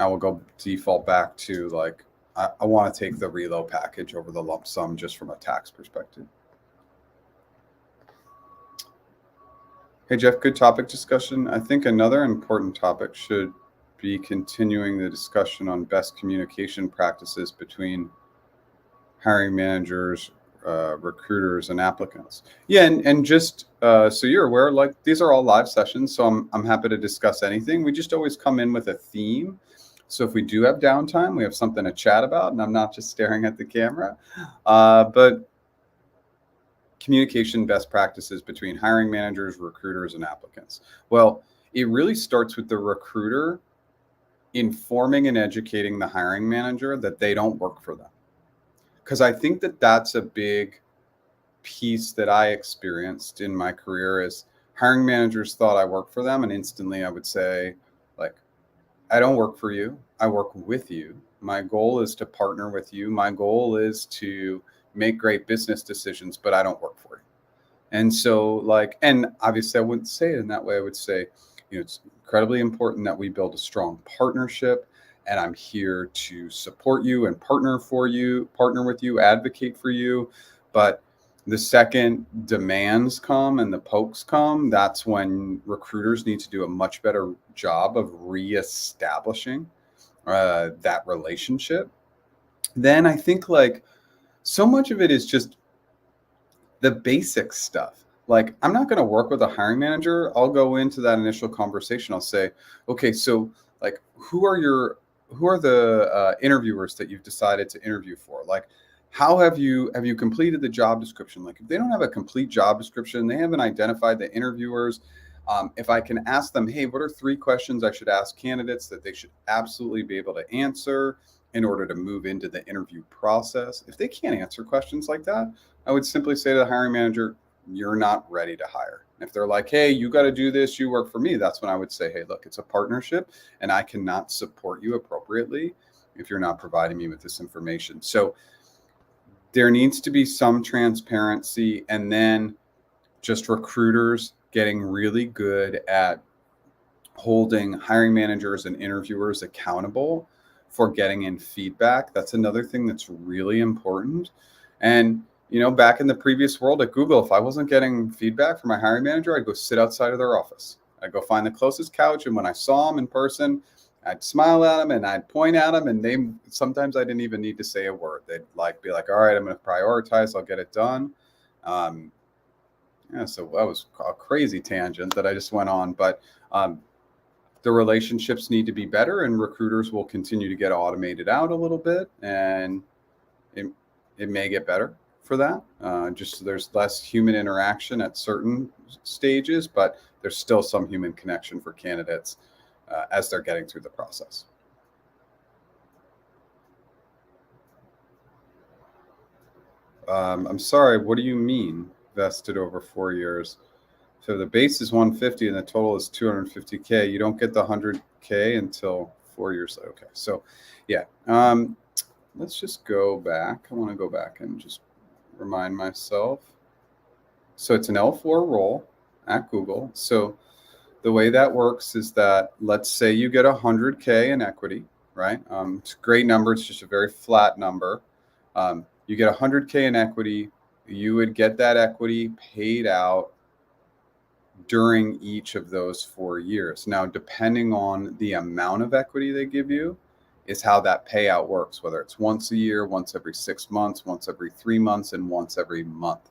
will go default back to like, I want to take the reload package over the lump sum just from a tax perspective. Hey, Jeff, good topic discussion. I think another important topic should be continuing the discussion on best communication practices between hiring managers, recruiters, and applicants. Yeah, and just so you're aware, like these are all live sessions, so I'm happy to discuss anything. We just always come in with a theme. So if we do have downtime, we have something to chat about, and I'm not just staring at the camera. But communication best practices between hiring managers, recruiters, and applicants. Well, it really starts with the recruiter informing and educating the hiring manager that they don't work for them. Because I think that that's a big piece that I experienced in my career is hiring managers thought I worked for them. And instantly I would say, like, I don't work for you. I work with you. My goal is to partner with you. My goal is to make great business decisions, but I don't work for you. And so and obviously I wouldn't say it in that way. I would say, it's incredibly important that we build a strong partnership, and I'm here to support you and partner with you, advocate for you. But the second demands come and the pokes come, that's when recruiters need to do a much better job of reestablishing that relationship. Then I think so much of it is just the basic stuff. Like, I'm not going to work with a hiring manager. I'll go into that initial conversation. I'll say, okay, so who are the interviewers that you've decided to interview for? Like, how have you completed the job description? Like, if they don't have a complete job description, they haven't identified the interviewers. If I can ask them, hey, what are 3 questions I should ask candidates that they should absolutely be able to answer in order to move into the interview process? If they can't answer questions like that, I would simply say to the hiring manager, you're not ready to hire. If they're like, hey, you got to do this, you work for me, that's when I would say, hey, look, it's a partnership and I cannot support you appropriately if you're not providing me with this information. So there needs to be some transparency, and then just recruiters getting really good at holding hiring managers and interviewers accountable for getting in feedback. That's another thing that's really important. And back in the previous world at Google, if I wasn't getting feedback from my hiring manager, I'd go sit outside of their office. I'd go find the closest couch. And when I saw them in person, I'd smile at them and I'd point at them, and sometimes I didn't even need to say a word. They'd be like, all right, I'm going to prioritize. I'll get it done. Yeah, so that was a crazy tangent that I just went on, but the relationships need to be better, and recruiters will continue to get automated out a little bit, and it may get better for that. Just there's less human interaction at certain stages, but there's still some human connection for candidates as they're getting through the process. I'm sorry, what do you mean vested over 4 years? So the base is 150 and the total is 250K. You don't get the 100K until 4 years. Okay, so yeah, let's just go back. I want to go back and just remind myself. So it's an L4 role at Google. So the way that works is that, let's say you get 100K in equity, right? It's a great number. It's just a very flat number. You get 100K in equity. You would get that equity paid out during each of those 4 years. Now, depending on the amount of equity they give you is how that payout works, whether it's once a year, once every 6 months, once every 3 months, and once every month.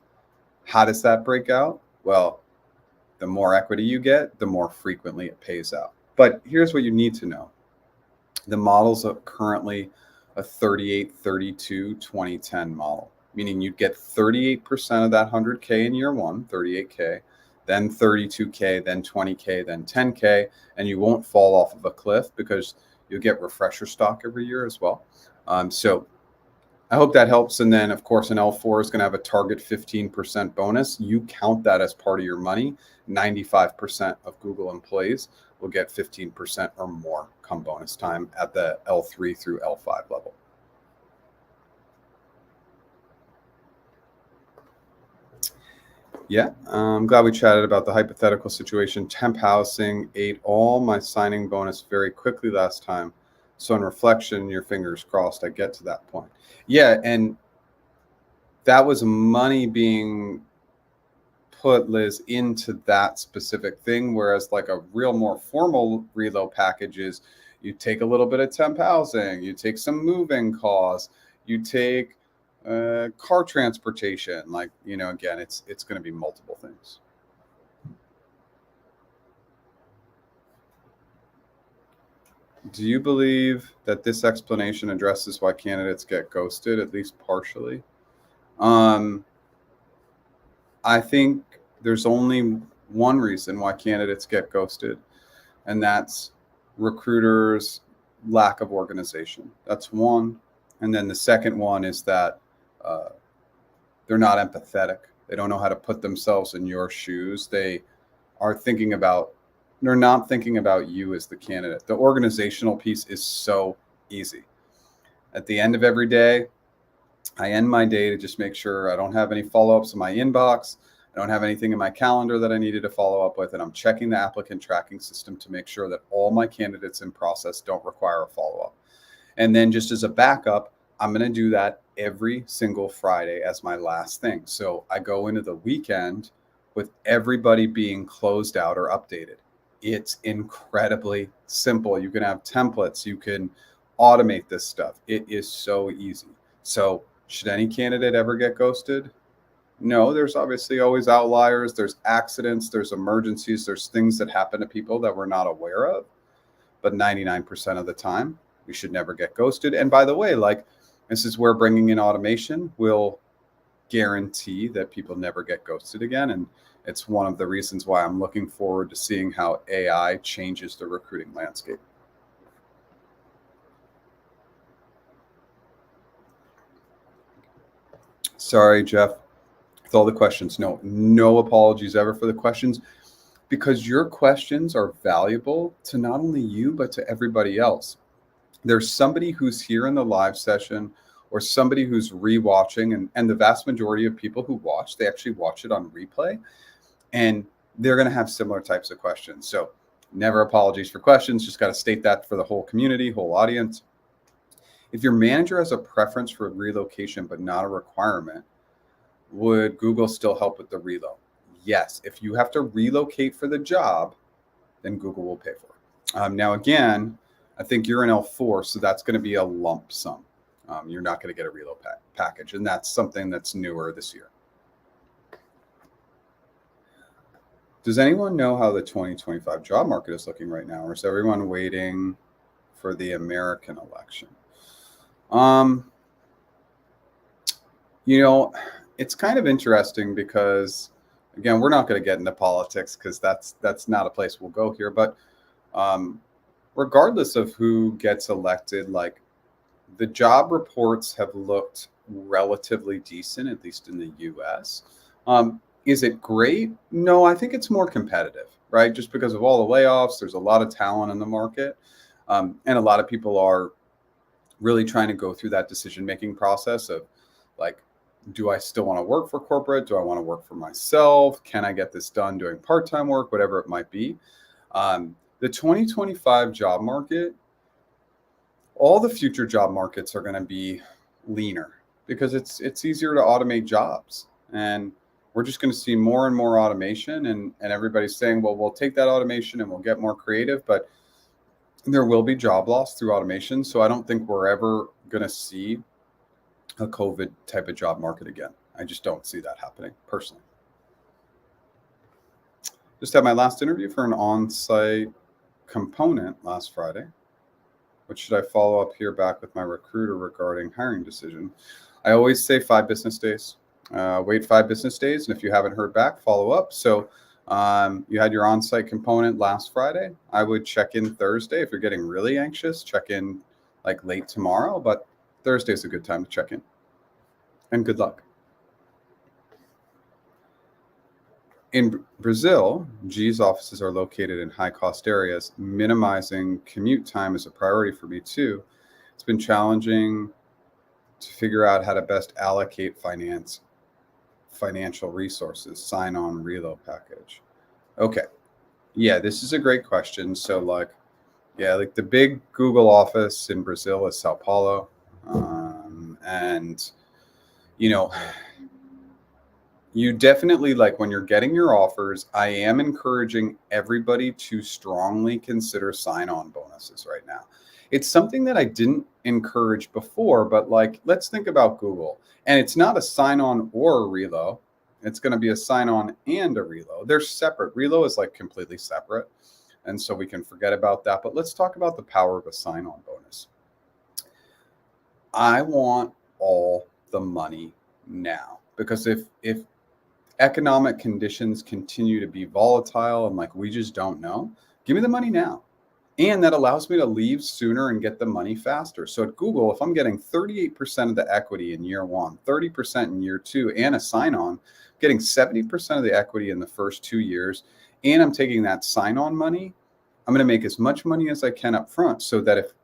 How does that break out? Well, the more equity you get, the more frequently it pays out. But here's what you need to know. The model's currently a 38, 32, 2010 model, meaning you get 38% of that 100K in year one, 38K, then 32K, then 20K, then 10K, and you won't fall off of a cliff because you'll get refresher stock every year as well. So I hope that helps. And then, of course, an L4 is going to have a target 15% bonus. You count that as part of your money. 95% of Google employees will get 15% or more come bonus time at the L3 through L5 level. Yeah, I'm glad we chatted about the hypothetical situation. Temp housing ate all my signing bonus very quickly last time. So in reflection, your fingers crossed I get to that point. Yeah, and that was money being put, Liz, into that specific thing, whereas like a real more formal Relo package is you take a little bit of temp housing, you take some moving costs, you take car transportation, like, again, it's going to be multiple things. Do you believe that this explanation addresses why candidates get ghosted, at least partially? I think there's only one reason why candidates get ghosted, and that's recruiters' lack of organization. That's one. And then the second one is that they're not empathetic. They don't know how to put themselves in your shoes. They're not thinking about you as the candidate. The organizational piece is so easy. At the end of every day, I end my day to just make sure I don't have any follow-ups in my inbox. I don't have anything in my calendar that I needed to follow up with. And I'm checking the applicant tracking system to make sure that all my candidates in process don't require a follow-up. And then just as a backup, I'm going to do that every single Friday as my last thing. So I go into the weekend with everybody being closed out or updated. It's incredibly simple. You can have templates. You can automate this stuff. It is so easy. So should any candidate ever get ghosted? No, there's obviously always outliers. There's accidents. There's emergencies. There's things that happen to people that we're not aware of. But 99% of the time, we should never get ghosted. And by the way, this is where bringing in automation will guarantee that people never get ghosted again. And it's one of the reasons why I'm looking forward to seeing how AI changes the recruiting landscape. Sorry, Jeff, with all the questions. No apologies ever for the questions, because your questions are valuable to not only you, but to everybody else. There's somebody who's here in the live session or somebody who's rewatching, and the vast majority of people who watch, they actually watch it on replay, and they're going to have similar types of questions. So never apologies for questions. Just got to state that for the whole community, whole audience. If your manager has a preference for relocation but not a requirement, would Google still help with the relo? Yes. If you have to relocate for the job, then Google will pay for it. Now, again, I think you're in L4, so that's going to be a lump sum. You're not going to get a Relo package, and that's something that's newer this year. Does anyone know how the 2025 job market is looking right now, or is everyone waiting for the American election? It's kind of interesting because, again, we're not going to get into politics because that's not a place we'll go here. But regardless of who gets elected, like the job reports have looked relatively decent, at least in the U.S. Is it great? No, I think it's more competitive, right? Just because of all the layoffs, there's a lot of talent in the market, and a lot of people are really trying to go through that decision-making process of like, do I still want to work for corporate? Do I want to work for myself? Can I get this done doing part-time work, whatever it might be? The 2025 job market, all the future job markets are going to be leaner because it's easier to automate jobs. And we're just going to see more and more automation. And everybody's saying, well, we'll take that automation and we'll get more creative. But there will be job loss through automation. So I don't think we're ever going to see a COVID type of job market again. I just don't see that happening personally. Just had my last interview for an on-site component last Friday. What should I follow up here back with my recruiter regarding hiring decision? I always say 5 business days. Wait 5 business days. And if you haven't heard back, follow up. So you had your on-site component last Friday. I would check in Thursday. If you're getting really anxious, check in like late tomorrow. But Thursday is a good time to check in. And good luck. In Brazil, G's offices are located in high-cost areas. Minimizing commute time is a priority for me too. It's been challenging to figure out how to best allocate financial resources. Sign on Relo package. Okay. Yeah, this is a great question. So like the big Google office in Brazil is Sao Paulo. And you definitely, like, when you're getting your offers, I am encouraging everybody to strongly consider sign-on bonuses right now. It's something that I didn't encourage before, but like, let's think about Google. And it's not a sign-on or a Relo. It's going to be a sign-on and a Relo. They're separate. Relo is like completely separate. And so we can forget about that. But let's talk about the power of a sign-on bonus. I want all the money now, because if economic conditions continue to be volatile and like we just don't know, give me the money now. And that allows me to leave sooner and get the money faster. So at Google, if I'm getting 38% of the equity in year 1, 30% in year 2, and a sign-on, getting 70% of the equity in the first 2 years, and I'm taking that sign-on money, I'm going to make as much money as I can up front so that if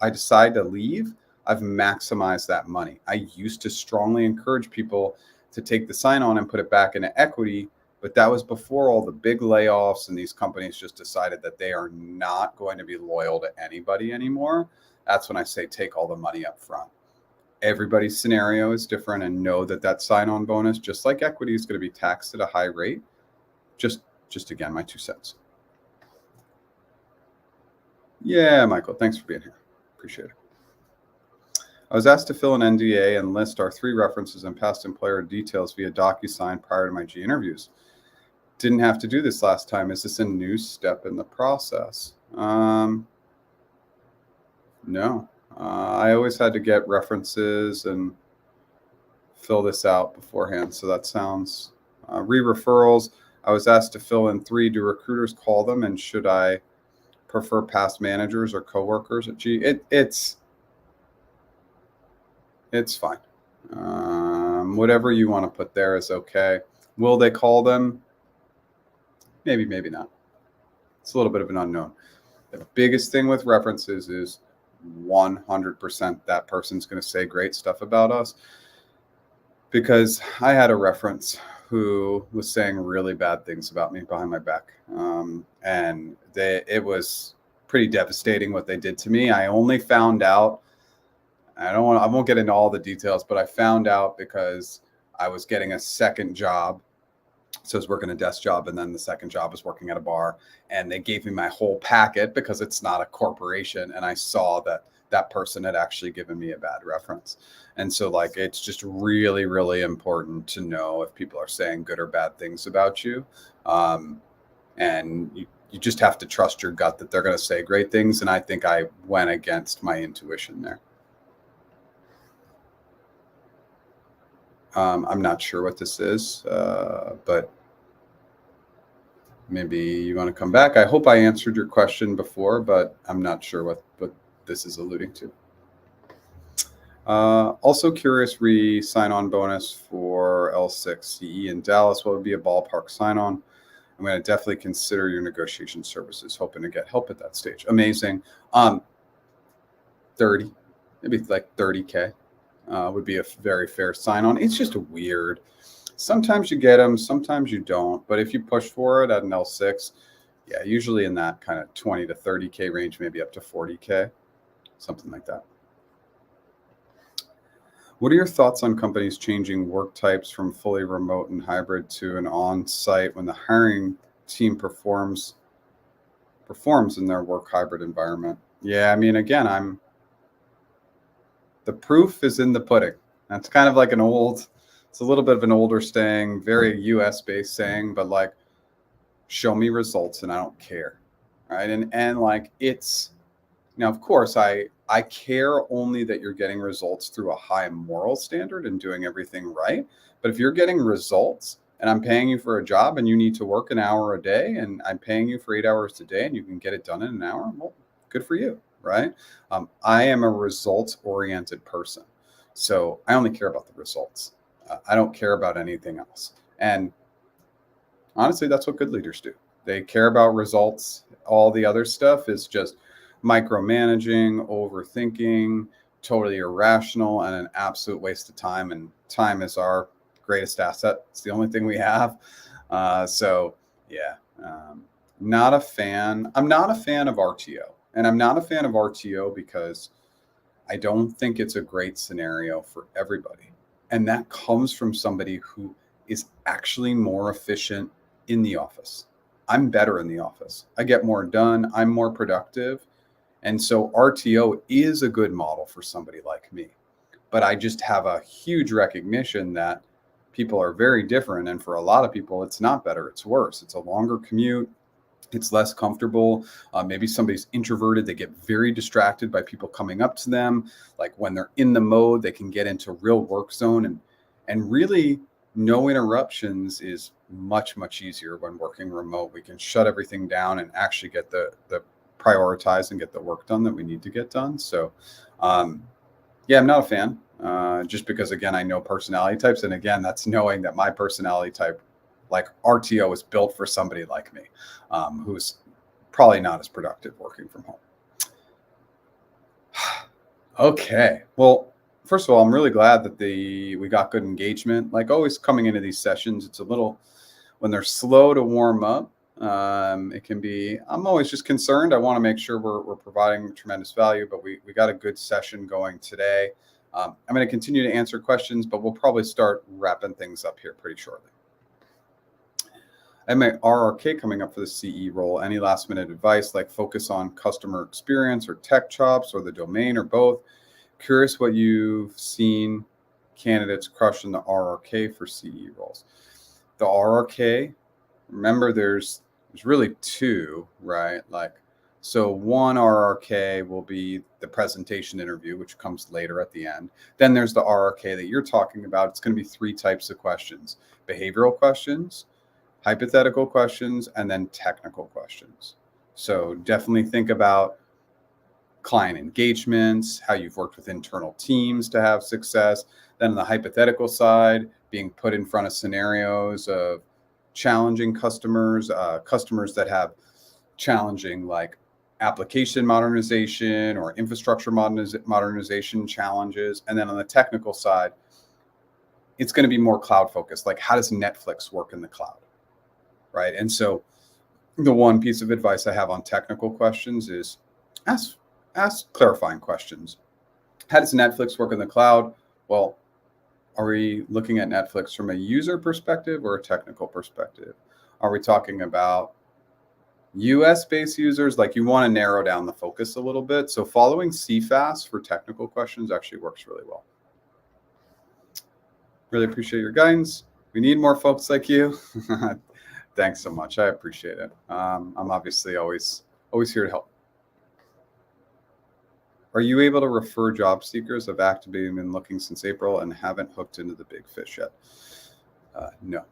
I decide to leave, I've maximized that money. I used to strongly encourage people to take the sign-on and put it back into equity, but that was before all the big layoffs and these companies just decided that they are not going to be loyal to anybody anymore. That's when I say take all the money up front. Everybody's scenario is different, and know that sign-on bonus, just like equity, is going to be taxed at a high rate. Just again, my 2 cents. Yeah, Michael, thanks for being here. Appreciate it. I was asked to fill an NDA and list our 3 references and past employer details via DocuSign prior to my G interviews. Didn't have to do this last time. Is this a new step in the process? No. I always had to get references and fill this out beforehand. So that sounds re-referrals. I was asked to fill in 3. Do recruiters call them? And should I prefer past managers or coworkers at G? It's fine. Whatever you want to put there is okay. Will they call them? Maybe, maybe not. It's a little bit of an unknown. The biggest thing with references is 100% that person's going to say great stuff about us. Because I had a reference who was saying really bad things about me behind my back. And it was pretty devastating what they did to me. I only found out, I won't get into all the details, but I found out because I was getting a second job So I was working a desk job, and then the second job was working at a bar, and they gave me my whole packet because it's not a corporation. And I saw that that person had actually given me a bad reference. And so like, it's just really, really important to know if people are saying good or bad things about you. And you just have to trust your gut that they're going to say great things. And I think I went against my intuition there. I'm not sure what this is, but maybe you want to come back. I hope I answered your question before, but I'm not sure what this is alluding to. Also curious, sign-on bonus for L6 CE in Dallas. What would be a ballpark sign-on? I'm going to definitely consider your negotiation services, hoping to get help at that stage. Amazing. 30, maybe like 30K would be a very fair sign-on. It's just weird. Sometimes you get them, sometimes you don't. But if you push for it at an L6, yeah, usually in that kind of 20 to 30K range, maybe up to 40K, something like that. What are your thoughts on companies changing work types from fully remote and hybrid to an on-site when the hiring team performs in their work hybrid environment? Yeah, I mean, again, the proof is in the pudding. That's kind of like it's a little bit of an older saying, very US based saying, but like, show me results and I don't care. Right. And like, it's, now, of course, I care only that you're getting results through a high moral standard and doing everything right. But if you're getting results and I'm paying you for a job and you need to work an hour a day and I'm paying you for 8 hours a day and you can get it done in an hour, well, good for you, right? I am a results-oriented person. So I only care about the results. I don't care about anything else. And honestly, that's what good leaders do. They care about results. All the other stuff is just micromanaging, overthinking, totally irrational, and an absolute waste of time. And time is our greatest asset. It's the only thing we have. So yeah, not a fan. I'm not a fan of RTO. And I'm not a fan of RTO because I don't think it's a great scenario for everybody. And that comes from somebody who is actually more efficient in the office. I'm better in the office. I get more done. I'm more productive. And so RTO is a good model for somebody like me. But I just have a huge recognition that people are very different. And for a lot of people, it's not better, it's worse. It's a longer commute. It's less comfortable. Maybe somebody's introverted. They get very distracted by people coming up to them. Like when they're in the mode, they can get into real work zone. And really, no interruptions is much, much easier when working remote. We can shut everything down and actually get the prioritize and get the work done that we need to get done. So, yeah, I'm not a fan. Just because, again, I know personality types. And again, that's knowing that my personality type, like RTO, is built for somebody like me, who's probably not as productive working from home. Okay. Well, first of all, I'm really glad that we got good engagement. Like always coming into these sessions, it's a little, when they're slow to warm up, it can be, I'm always just concerned. I want to make sure we're providing tremendous value, but we got a good session going today. I'm going to continue to answer questions, but we'll probably start wrapping things up here pretty shortly. I have my RRK coming up for the CE role. Any last minute advice, like focus on customer experience or tech chops or the domain or both? Curious what you've seen candidates crush in the RRK for CE roles. The RRK, remember there's really two, right? Like, so one RRK will be the presentation interview, which comes later at the end. Then there's the RRK that you're talking about. It's going to be 3 types of questions: behavioral questions, hypothetical questions, and then technical questions. So definitely think about client engagements, how you've worked with internal teams to have success. Then on the hypothetical side, being put in front of scenarios of challenging customers, customers that have challenging like application modernization or infrastructure modernization challenges. And then on the technical side, it's going to be more cloud focused. Like, how does Netflix work in the cloud? Right. And so the one piece of advice I have on technical questions is ask clarifying questions. How does Netflix work in the cloud? Well, Are we looking at Netflix from a user perspective or a technical perspective? Are we talking about US based users? Like, you want to narrow down the focus a little bit. So following CFAS for technical questions actually works really well. Really appreciate your guidance. We need more folks like you. Thanks so much. I appreciate it. I'm obviously always here to help. Are you able to refer job seekers? I've actively been looking since April and haven't hooked into the big fish yet. No.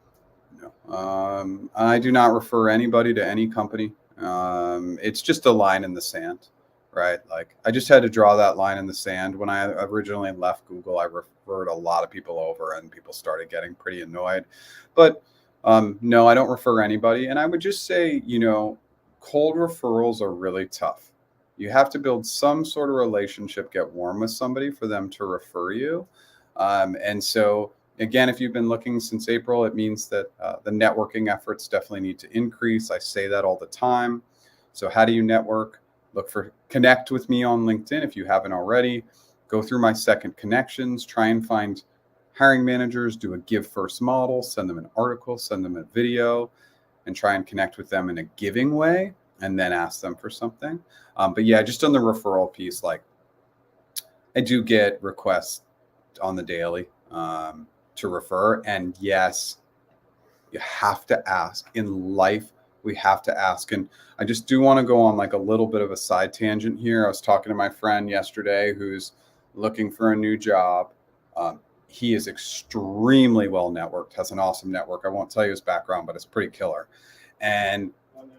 I do not refer anybody to any company. It's just a line in the sand, right? Like, I just had to draw that line in the sand. When I originally left Google, I referred a lot of people over and people started getting pretty annoyed. But no, I don't refer anybody. And I would just say, cold referrals are really tough. You have to build some sort of relationship, get warm with somebody for them to refer you. And so, again, if you've been looking since April, it means that the networking efforts definitely need to increase. I say that all the time. So how do you network? Connect with me on LinkedIn if you haven't already. Go through my second connections, try and find hiring managers, do a give first model, send them an article, send them a video, and try and connect with them in a giving way, and then ask them for something. But yeah, just on the referral piece, like, I do get requests on the daily to refer. And yes, you have to ask. In life, we have to ask. And I just do want to go on like a little bit of a side tangent here. I was talking to my friend yesterday who's looking for a new job. He is extremely well networked, has an awesome network. I won't tell you his background, but it's pretty killer. And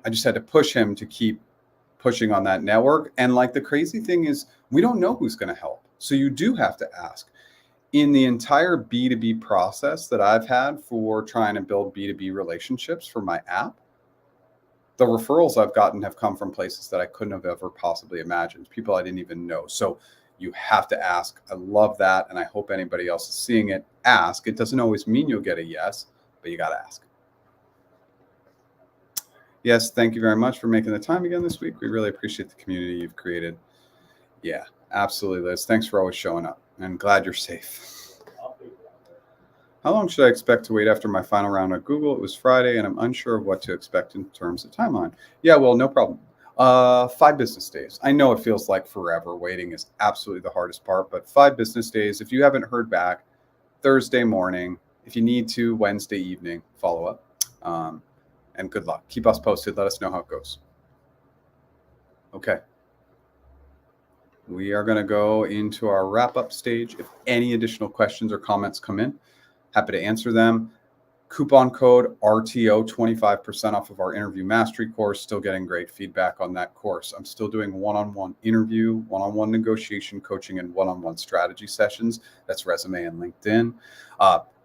I just had to push him to keep pushing on that network. And like, the crazy thing is, we don't know who's going to help. So you do have to ask. In the entire B2B process that I've had for trying to build B2B relationships for my app, the referrals I've gotten have come from places that I couldn't have ever possibly imagined, people I didn't even know. So you have to ask. I love that. And I hope anybody else is seeing it. Ask. It doesn't always mean you'll get a yes, but you got to ask. Yes, thank you very much for making the time again this week. We really appreciate the community you've created. Yeah, absolutely, Liz. Thanks for always showing up. I'm glad you're safe. How long should I expect to wait after my final round at Google? It was Friday, and I'm unsure of what to expect in terms of timeline. Yeah, well, no problem. 5 business days. I know it feels like forever. Waiting is absolutely the hardest part, but 5 business days. If you haven't heard back, Thursday morning. If you need to, Wednesday evening, follow up. And good luck. Keep us posted. Let us know how it goes. Okay. We are going to go into our wrap-up stage. If any additional questions or comments come in, happy to answer them. Coupon code RTO, 25% off of our interview mastery course. Still getting great feedback on that course. I'm still doing one-on-one interview, one-on-one negotiation coaching, and one-on-one strategy sessions. That's resume and LinkedIn.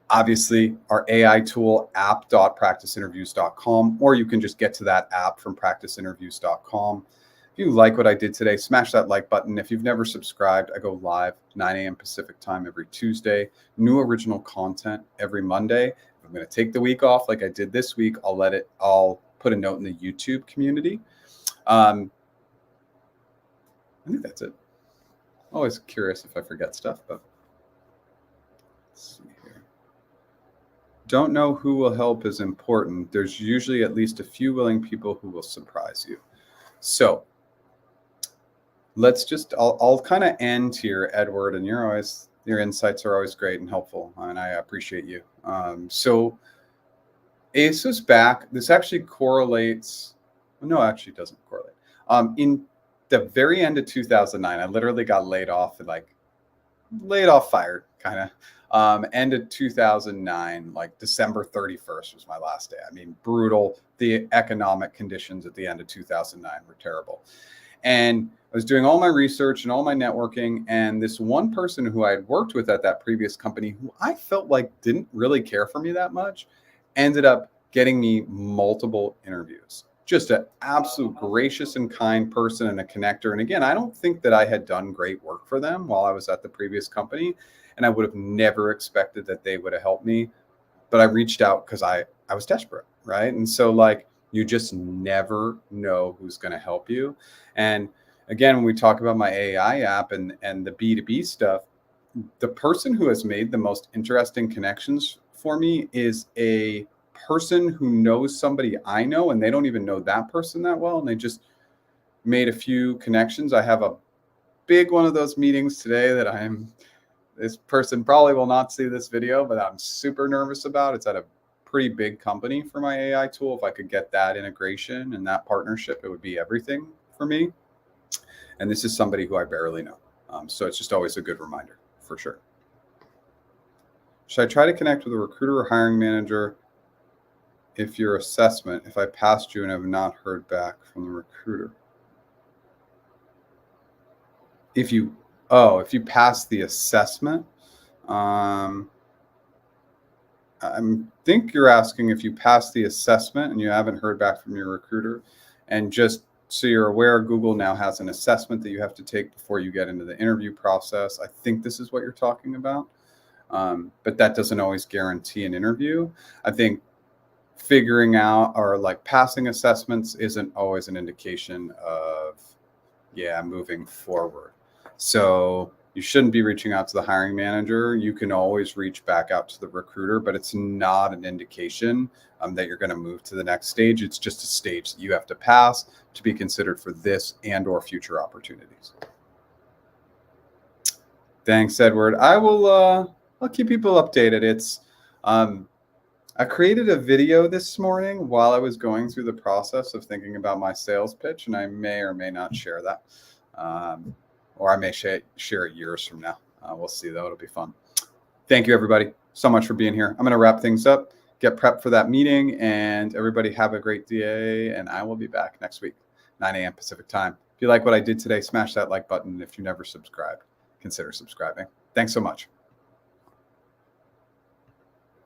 Obviously, our AI tool, app.practiceinterviews.com, or you can just get to that app from practiceinterviews.com. If you like what I did today, smash that like button. If you've never subscribed, I go live 9 a.m. Pacific time every Tuesday. New original content every Monday. If I'm going to take the week off like I did this week, I'll put a note in the YouTube community. I think that's it. Always curious if I forget stuff, but let's see here. Don't know who will help is important. There's usually at least a few willing people who will surprise you. So I'll kind of end here, Edward, and your insights are always great and helpful, and I appreciate you. So ASOS back. This actually correlates. No, actually doesn't correlate. In the very end of 2009, I literally got laid off, fired, kind of. End of 2009, like December 31st was my last day. I mean, brutal. The economic conditions at the end of 2009 were terrible. And I was doing all my research and all my networking. And this one person who I had worked with at that previous company, who I felt like didn't really care for me that much, ended up getting me multiple interviews. Just an absolute gracious and kind person and a connector. And again, I don't think that I had done great work for them while I was at the previous company. And I would have never expected that they would have helped me. But I reached out because I was desperate, right? And so, like, you just never know who's going to help you. And again, when we talk about my AI app and the B2B stuff, the person who has made the most interesting connections for me is a person who knows somebody I know, and they don't even know that person that well, and they just made a few connections. I have a big one of those meetings today that this person probably will not see this video, but I'm super nervous about. It's at a pretty big company for my AI tool. If I could get that integration and that partnership, it would be everything for me. And this is somebody who I barely know. So it's just always a good reminder for sure. Should I try to connect with a recruiter or hiring manager if I passed you and have not heard back from the recruiter? If you pass the assessment, I think you're asking if you pass the assessment and you haven't heard back from your recruiter. And just so you're aware, Google now has an assessment that you have to take before you get into the interview process. I think this is what you're talking about. But that doesn't always guarantee an interview. I think figuring out or like passing assessments isn't always an indication of, moving forward. So you shouldn't be reaching out to the hiring manager. You can always reach back out to the recruiter, but it's not an indication that you're going to move to the next stage. It's just a stage that you have to pass to be considered for this and or future opportunities. Thanks, Edward. I'll keep people updated. It's I created a video this morning while I was going through the process of thinking about my sales pitch, and I may or may not share that. Or I may share it years from now. We'll see, though. It'll be fun. Thank you, everybody, so much for being here. I'm going to wrap things up, get prepped for that meeting, and everybody have a great day, and I will be back next week, 9 a.m. Pacific time. If you like what I did today, smash that like button. If you never subscribed, consider subscribing. Thanks so much.